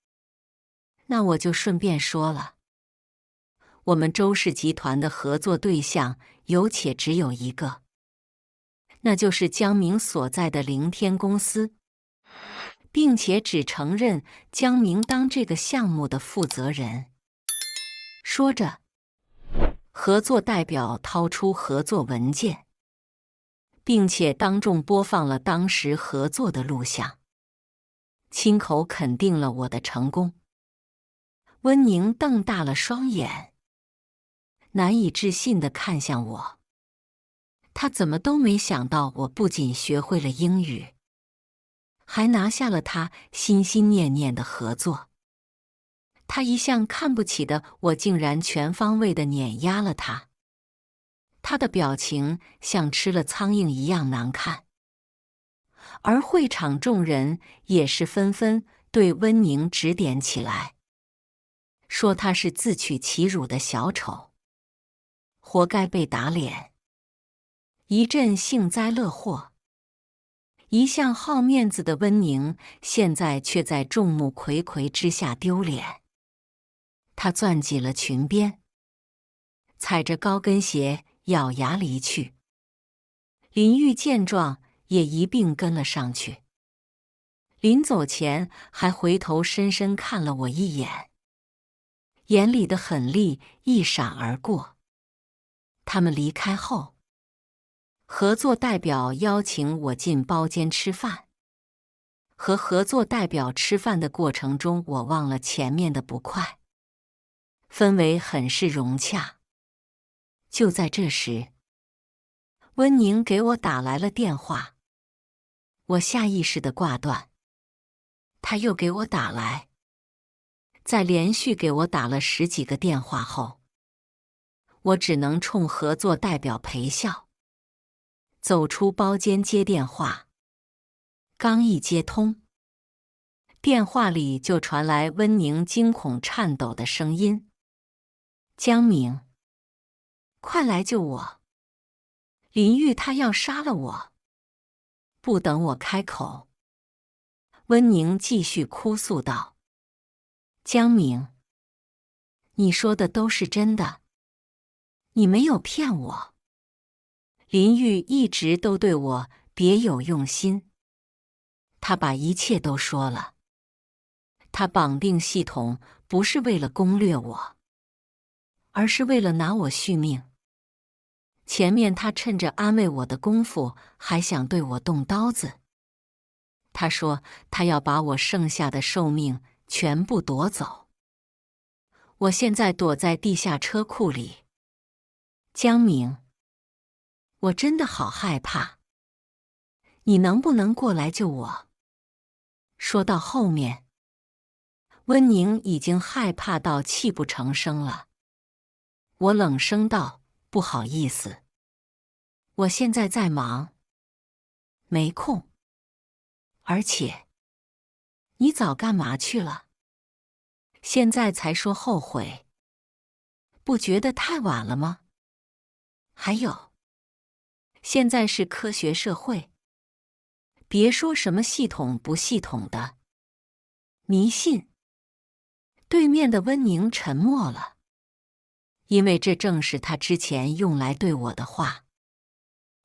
那我就顺便说了，我们周氏集团的合作对象有且只有一个，那就是江明所在的凌天公司，并且只承认江明当这个项目的负责人。说着，合作代表掏出合作文件，并且当众播放了当时合作的录像，亲口肯定了我的成功。温宁瞪大了双眼，难以置信地看向我。他怎么都没想到，我不仅学会了英语，还拿下了他心心念念的合作。他一向看不起的我，竟然全方位地碾压了他。他的表情像吃了苍蝇一样难看。而会场众人也是纷纷对温宁指点起来，说他是自取其辱的小丑，活该被打脸。一阵幸灾乐祸。一向好面子的温宁，现在却在众目睽睽之下丢脸。他攥紧了裙边，踩着高跟鞋咬牙离去。林玉见状，也一并跟了上去。临走前，还回头深深看了我一眼，眼里的狠戾一闪而过。他们离开后，合作代表邀请我进包间吃饭。和合作代表吃饭的过程中，我忘了前面的不快，氛围很是融洽。就在这时，温宁给我打来了电话，我下意识地挂断。他又给我打来，在连续给我打了10几个电话后，我只能冲合作代表陪笑。走出包间接电话，刚一接通，电话里就传来温宁惊恐颤抖的声音：“江明，快来救我！林玉他要杀了我！”不等我开口，温宁继续哭诉道：“江明，你说的都是真的，你没有骗我。林玉一直都对我别有用心，他把一切都说了。他绑定系统不是为了攻略我，而是为了拿我续命。前面他趁着安慰我的功夫，还想对我动刀子。他说他要把我剩下的寿命全部夺走。我现在躲在地下车库里。江明，我真的好害怕，你能不能过来救我？”说到后面，温宁已经害怕到泣不成声了。我冷声道：“不好意思，我现在在忙，没空。而且，你早干嘛去了？现在才说后悔，不觉得太晚了吗？还有，现在是科学社会，别说什么系统不系统的，迷信。”对面的温宁沉默了，因为这正是他之前用来对我的话。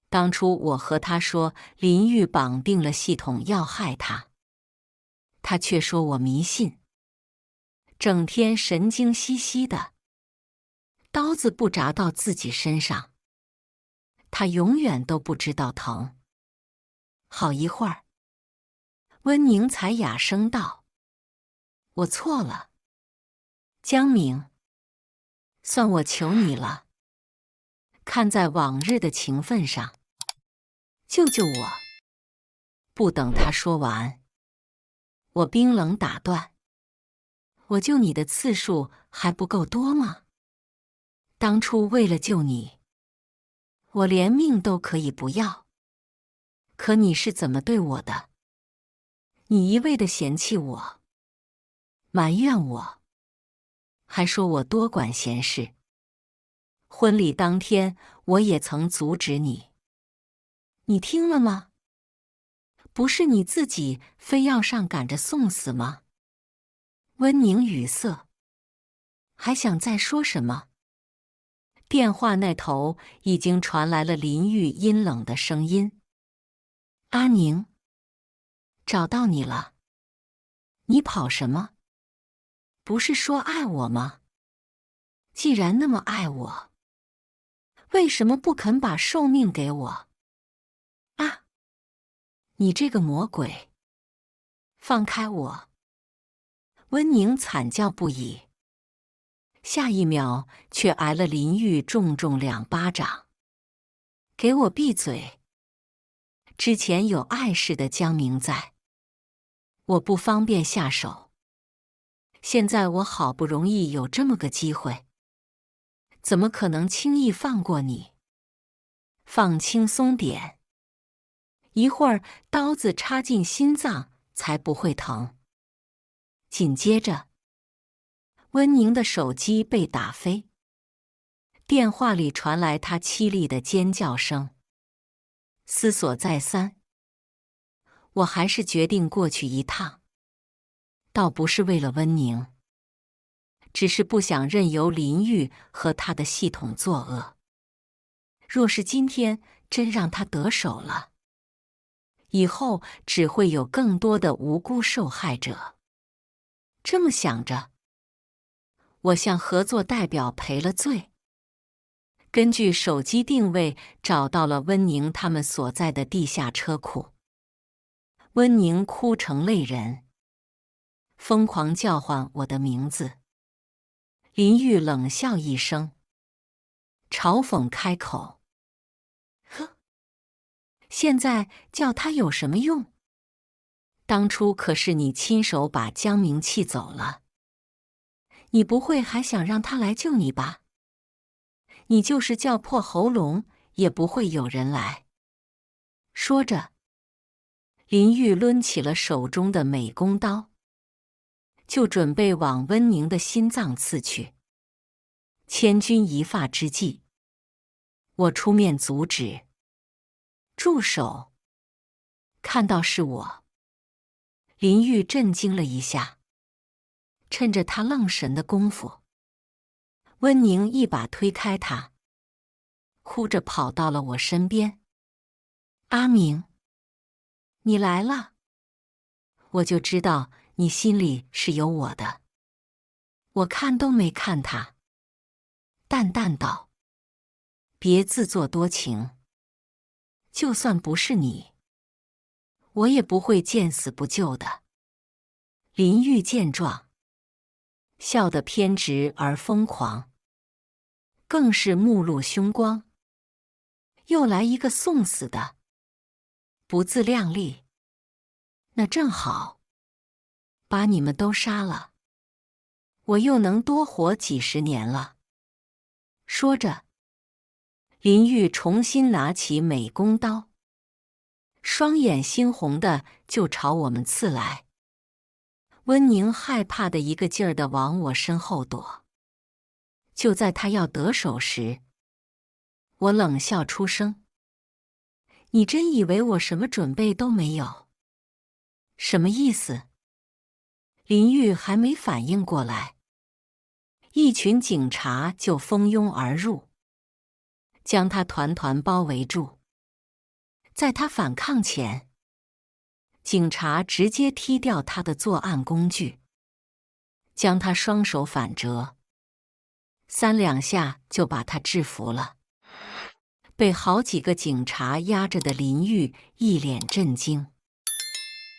当初我和他说林玉绑定了系统要害他，他却说我迷信，整天神经兮兮的，刀子不扎到自己身上，他永远都不知道疼。好一会儿，温宁才哑声道：“我错了，江明，算我求你了，看在往日的情分上，救救我！”不等他说完，我冰冷打断：“我救你的次数还不够多吗？当初为了救你，我连命都可以不要。可你是怎么对我的？你一味地嫌弃我，埋怨我，还说我多管闲事。婚礼当天，我也曾阻止你，你听了吗？不是你自己非要上赶着送死吗？”温宁语塞，还想再说什么？电话那头已经传来了林玉阴冷的声音：“阿宁，找到你了。你跑什么？不是说爱我吗？既然那么爱我，为什么不肯把寿命给我？啊！你这个魔鬼！放开我！”温宁惨叫不已，下一秒却挨了林玉重重2巴掌。“给我闭嘴！之前有碍事的江明在，我不方便下手。现在我好不容易有这么个机会，怎么可能轻易放过你？放轻松点，一会儿刀子插进心脏才不会疼。”紧接着，温宁的手机被打飞，电话里传来他凄厉的尖叫声。思索再三，我还是决定过去一趟，倒不是为了温宁，只是不想任由林玉和他的系统作恶。若是今天真让他得手了，以后只会有更多的无辜受害者。这么想着，我向合作代表赔了罪。根据手机定位找到了温宁他们所在的地下车库。温宁哭成泪人，疯狂叫唤我的名字。林玉冷笑一声，嘲讽开口：“呵，现在叫他有什么用？当初可是你亲手把江明气走了，你不会还想让他来救你吧？你就是叫破喉咙，也不会有人来。说着，林玉抡起了手中的美工刀，就准备往温宁的心脏刺去。千钧一发之际，我出面阻止。住手！看到是我，林玉震惊了一下。趁着他愣神的功夫，温宁一把推开他，哭着跑到了我身边。阿明，你来了。我就知道你心里是有我的。我看都没看他，淡淡道：别自作多情。就算不是你，我也不会见死不救的。林玉见状，笑得偏执而疯狂，更是目露凶光。又来一个送死的，不自量力。那正好，把你们都杀了，我又能多活几十年了。说着，林玉重新拿起美工刀，双眼猩红的就朝我们刺来。温宁害怕的一个劲儿地往我身后躲。就在他要得手时，我冷笑出声：你真以为我什么准备都没有？什么意思？林玉还没反应过来，一群警察就蜂拥而入，将他团团包围住。在他反抗前，警察直接踢掉他的作案工具，将他双手反折，3两下就把他制服了。被好几个警察压着的林玉一脸震惊。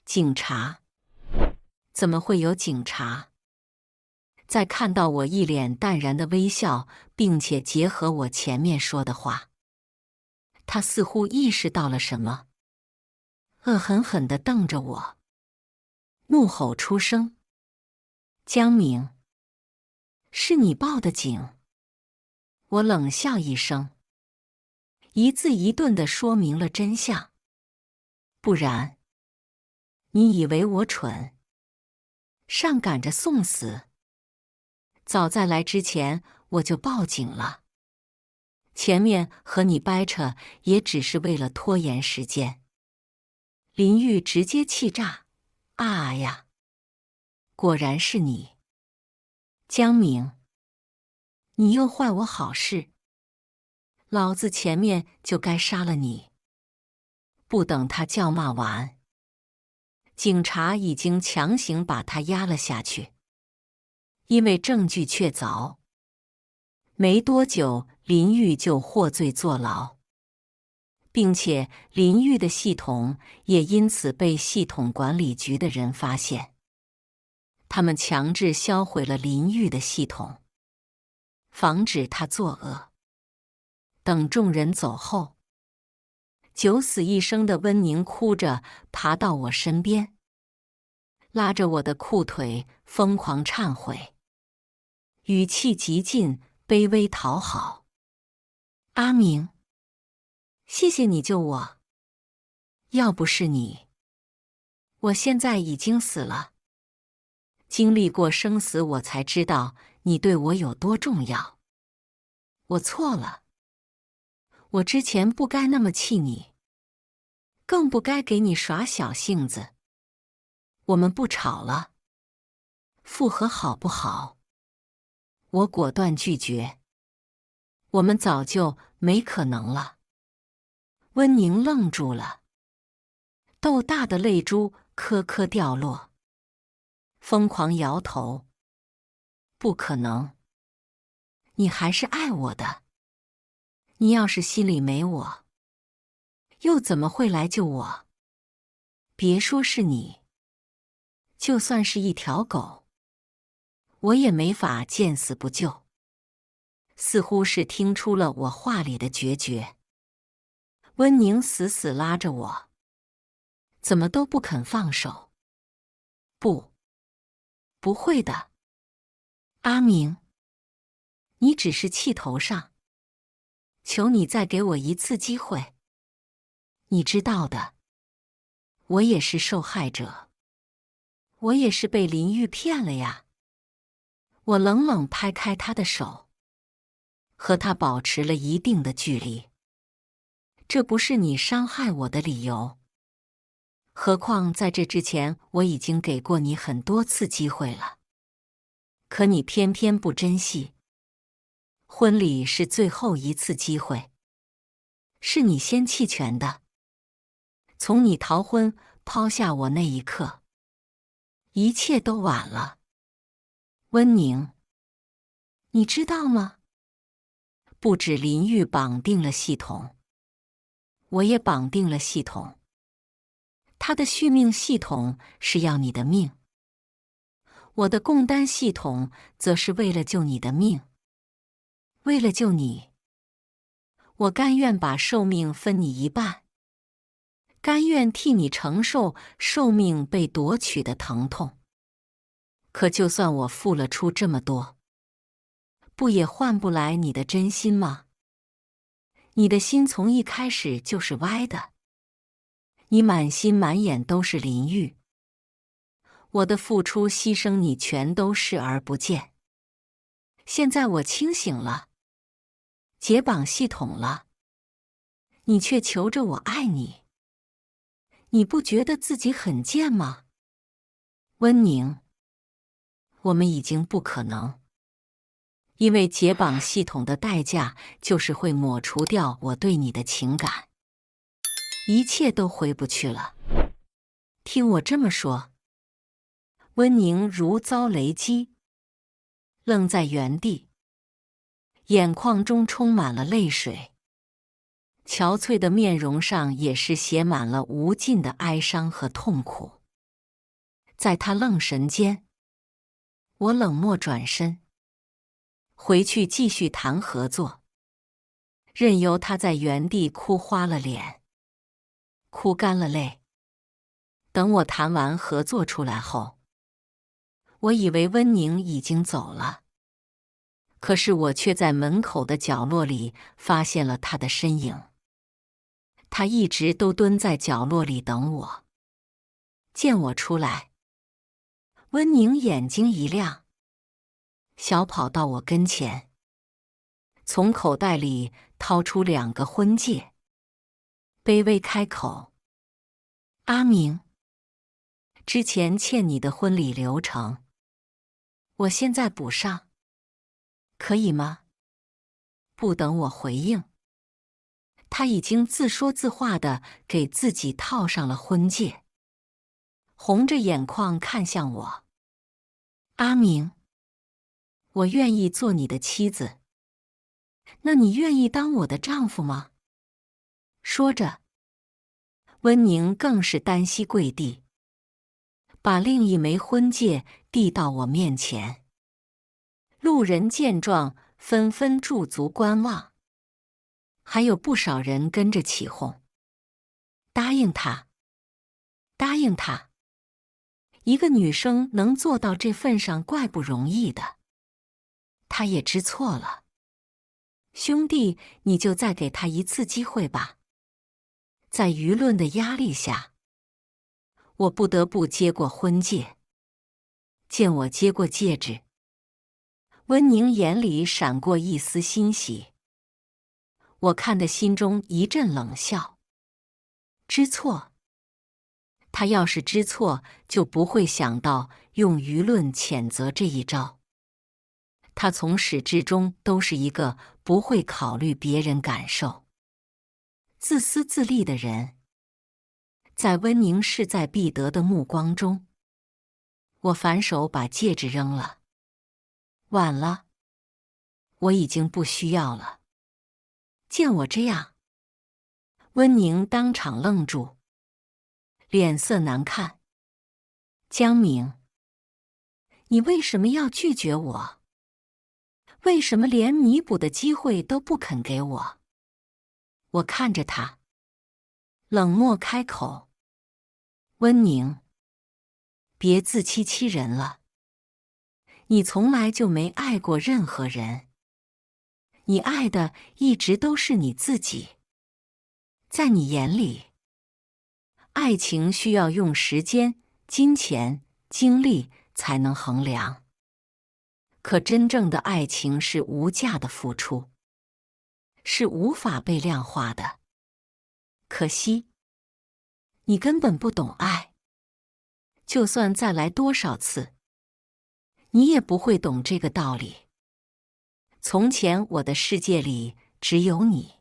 警察？怎么会有警察？在看到我一脸淡然的微笑，并且结合我前面说的话，他似乎意识到了什么，恶狠狠地瞪着我，怒吼出声：江明，是你报的警？我冷笑一声，一字一顿地说明了真相。不然，你以为我蠢，上赶着送死？早在来之前我就报警了，前面和你掰扯也只是为了拖延时间。林玉直接气炸：啊呀，果然是你，江明，你又坏我好事，老子前面就该杀了你。不等他叫骂完，警察已经强行把他压了下去。因为证据确凿，没多久林玉就获罪坐牢，并且林玉的系统也因此被系统管理局的人发现。他们强制销毁了林玉的系统，防止他作恶。等众人走后，九死一生的温宁哭着爬到我身边，拉着我的裤腿疯狂忏悔，语气极尽卑微讨好：阿明，谢谢你救我，要不是你，我现在已经死了。经历过生死，我才知道你对我有多重要。我错了，我之前不该那么气你，更不该给你耍小性子。我们不吵了，复合好不好？我果断拒绝。我们早就没可能了。温宁愣住了，豆大的泪珠颗颗掉落，疯狂摇头：不可能，你还是爱我的。你要是心里没我，又怎么会来救我？别说是你，就算是一条狗，我也没法见死不救。似乎是听出了我话里的决绝，温宁死死拉着我，怎么都不肯放手。不会的，阿明，你只是气头上，求你再给我一次机会。你知道的，我也是受害者，我也是被林玉骗了呀。我冷冷拍开他的手，和他保持了一定的距离。这不是你伤害我的理由。何况在这之前，我已经给过你很多次机会了，可你偏偏不珍惜。婚礼是最后一次机会，是你先弃权的。从你逃婚抛下我那一刻，一切都晚了。温宁，你知道吗？不止林玉绑定了系统，我也绑定了系统。他的续命系统是要你的命，我的共担系统则是为了救你的命。为了救你，我甘愿把寿命分你一半，甘愿替你承受寿命被夺取的疼痛。可就算我付了出这么多，不也换不来你的真心吗？你的心从一开始就是歪的，你满心满眼都是林玉，我的付出牺牲你全都视而不见。现在我清醒了，解绑系统了，你却求着我爱你，你不觉得自己很贱吗？温宁，我们已经不可能，因为解绑系统的代价就是会抹除掉我对你的情感，一切都回不去了。听我这么说。温宁如遭雷击，愣在原地，眼眶中充满了泪水，憔悴的面容上也是写满了无尽的哀伤和痛苦。在他愣神间，我冷漠转身，回去继续谈合作，任由他在原地哭花了脸，哭干了泪。等我谈完合作出来后，我以为温宁已经走了，可是我却在门口的角落里发现了他的身影。他一直都蹲在角落里等我。见我出来，温宁眼睛一亮，小跑到我跟前，从口袋里掏出2个婚戒，卑微开口：“阿明，之前欠你的婚礼流程，我现在补上，可以吗？”不等我回应，他已经自说自话地给自己套上了婚戒，红着眼眶看向我：“阿明，我愿意做你的妻子，那你愿意当我的丈夫吗？”说着，温宁更是单膝跪地，把另一枚婚戒递到我面前。路人见状，纷纷驻足观望，还有不少人跟着起哄：“答应他，答应他！一个女生能做到这份上，怪不容易的。他也知错了，兄弟，你就再给他一次机会吧。”在舆论的压力下，我不得不接过婚戒。见我接过戒指，温宁眼里闪过一丝欣喜，我看得心中一阵冷笑。知错？他要是知错，就不会想到用舆论谴责这一招。他从始至终都是一个不会考虑别人感受、自私自利的人。在温宁势在必得的目光中，我反手把戒指扔了。晚了，我已经不需要了。见我这样，温宁当场愣住，脸色难看。江明，你为什么要拒绝我？为什么连弥补的机会都不肯给我？我看着他，冷漠开口：“温宁，别自欺欺人了。你从来就没爱过任何人，你爱的一直都是你自己。在你眼里，爱情需要用时间、金钱、精力才能衡量。可真正的爱情是无价的付出，是无法被量化的。可惜，你根本不懂爱。就算再来多少次，你也不会懂这个道理。从前我的世界里只有你，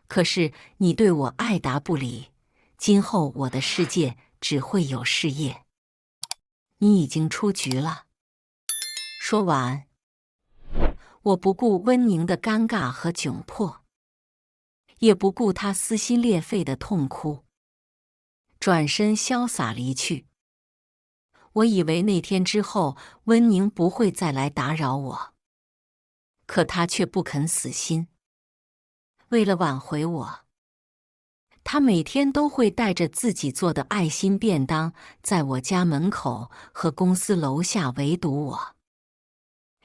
可是你对我爱答不理，今后我的世界只会有事业。你已经出局了。说完，我不顾温宁的尴尬和窘迫，也不顾他撕心裂肺的痛哭，转身潇洒离去。我以为那天之后，温宁不会再来打扰我，可他却不肯死心。为了挽回我，他每天都会带着自己做的爱心便当，在我家门口和公司楼下围堵我。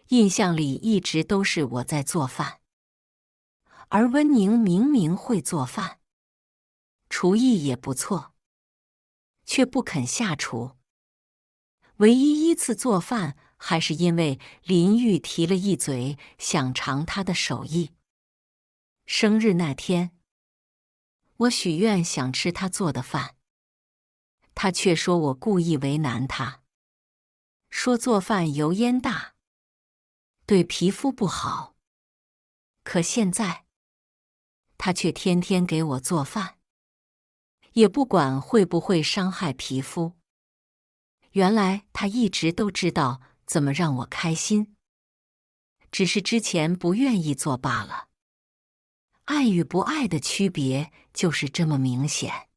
印象里一直都是我在做饭，而温宁明明会做饭，厨艺也不错，却不肯下厨。唯一一次做饭，还是因为林玉提了一嘴，想尝他的手艺。生日那天，我许愿想吃他做的饭，他却说我故意为难他，说做饭油烟大，对皮肤不好。可现在，他却天天给我做饭，也不管会不会伤害皮肤。原来他一直都知道怎么让我开心，只是之前不愿意做罢了。爱与不爱的区别就是这么明显。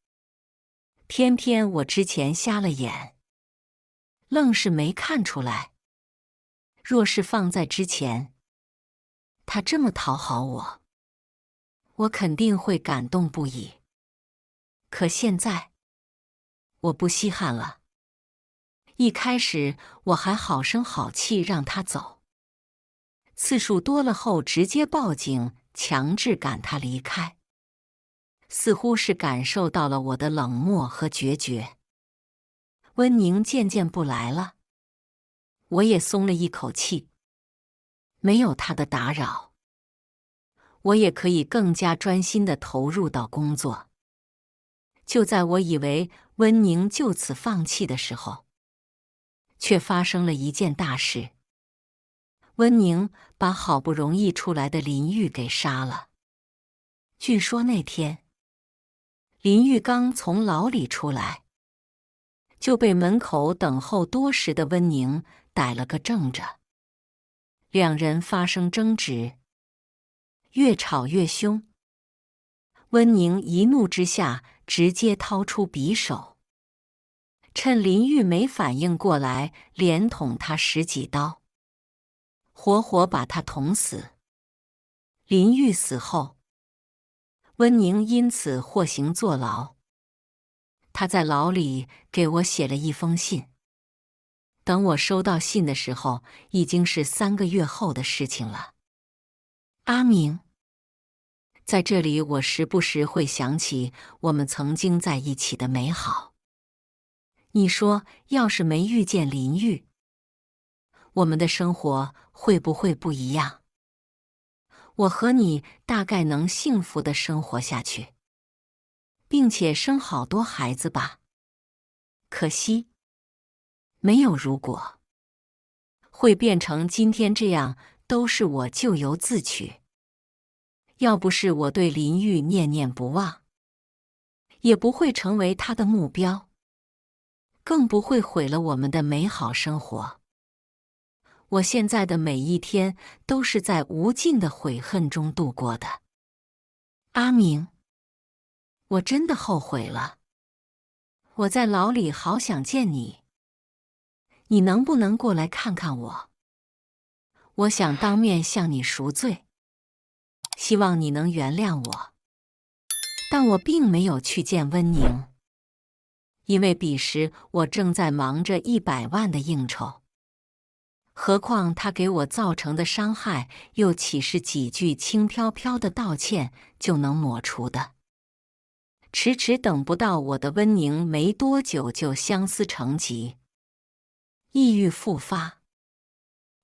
偏偏我之前瞎了眼，愣是没看出来。若是放在之前，他这么讨好我，我肯定会感动不已。可现在，我不稀罕了。一开始我还好声好气让他走，次数多了后直接报警，强制赶他离开。似乎是感受到了我的冷漠和决绝，温宁渐渐不来了，我也松了一口气。没有他的打扰，我也可以更加专心地投入到工作。就在我以为温宁就此放弃的时候，却发生了一件大事。温宁把好不容易出来的林玉给杀了。据说那天，林玉刚从牢里出来，就被门口等候多时的温宁逮了个正着。两人发生争执，越吵越凶。温宁一怒之下，直接掏出匕首，趁林玉没反应过来，连捅他10几刀，活活把他捅死。林玉死后，温宁因此获刑坐牢。他在牢里给我写了一封信。等我收到信的时候，已经是3个月后的事情了。阿明，在这里我时不时会想起我们曾经在一起的美好。你说，要是没遇见林玉，我们的生活会不会不一样？我和你大概能幸福地生活下去，并且生好多孩子吧。可惜，没有如果，会变成今天这样，都是我咎由自取。要不是我对林玉念念不忘，也不会成为他的目标，更不会毁了我们的美好生活。我现在的每一天都是在无尽的悔恨中度过的。阿明，我真的后悔了。我在牢里好想见你，你能不能过来看看我？我想当面向你赎罪，希望你能原谅我。但我并没有去见温宁，因为彼时我正在忙着100万的应酬。何况他给我造成的伤害，又岂是几句轻飘飘的道歉就能抹除的？迟迟等不到我的温宁，没多久就相思成疾，抑郁复发，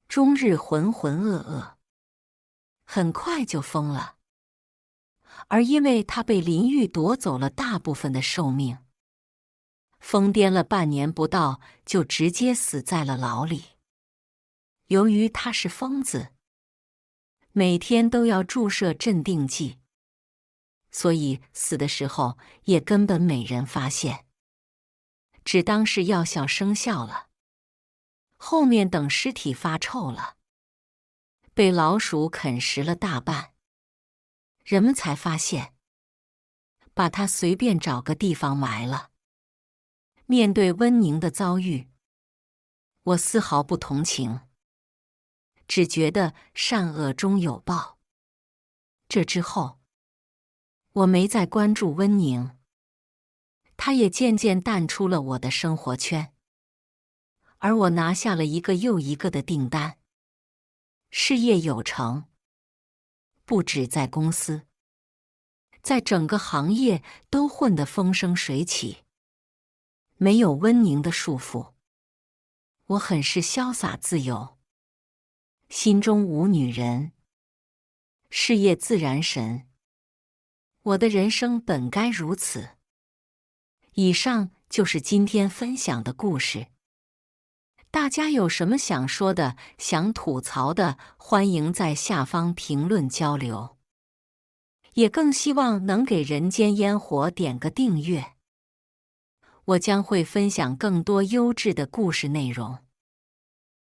终日浑浑噩噩，很快就疯了。而因为他被林玉夺走了大部分的寿命，疯癫了半年不到，就直接死在了牢里。由于他是疯子，每天都要注射镇定剂，所以死的时候也根本没人发现，只当是药效生效了。后面等尸体发臭了，被老鼠啃食了大半，人们才发现，把他随便找个地方埋了。面对温宁的遭遇，我丝毫不同情，只觉得善恶终有报。这之后，我没再关注温宁，他也渐渐淡出了我的生活圈。而我拿下了一个又一个的订单，事业有成，不止在公司，在整个行业都混得风生水起。没有温宁的束缚，我很是潇洒自由，心中无女人，事业自然神。我的人生本该如此。以上就是今天分享的故事。大家有什么想说的、想吐槽的，欢迎在下方评论交流。也更希望能给人间烟火点个订阅。我将会分享更多优质的故事内容。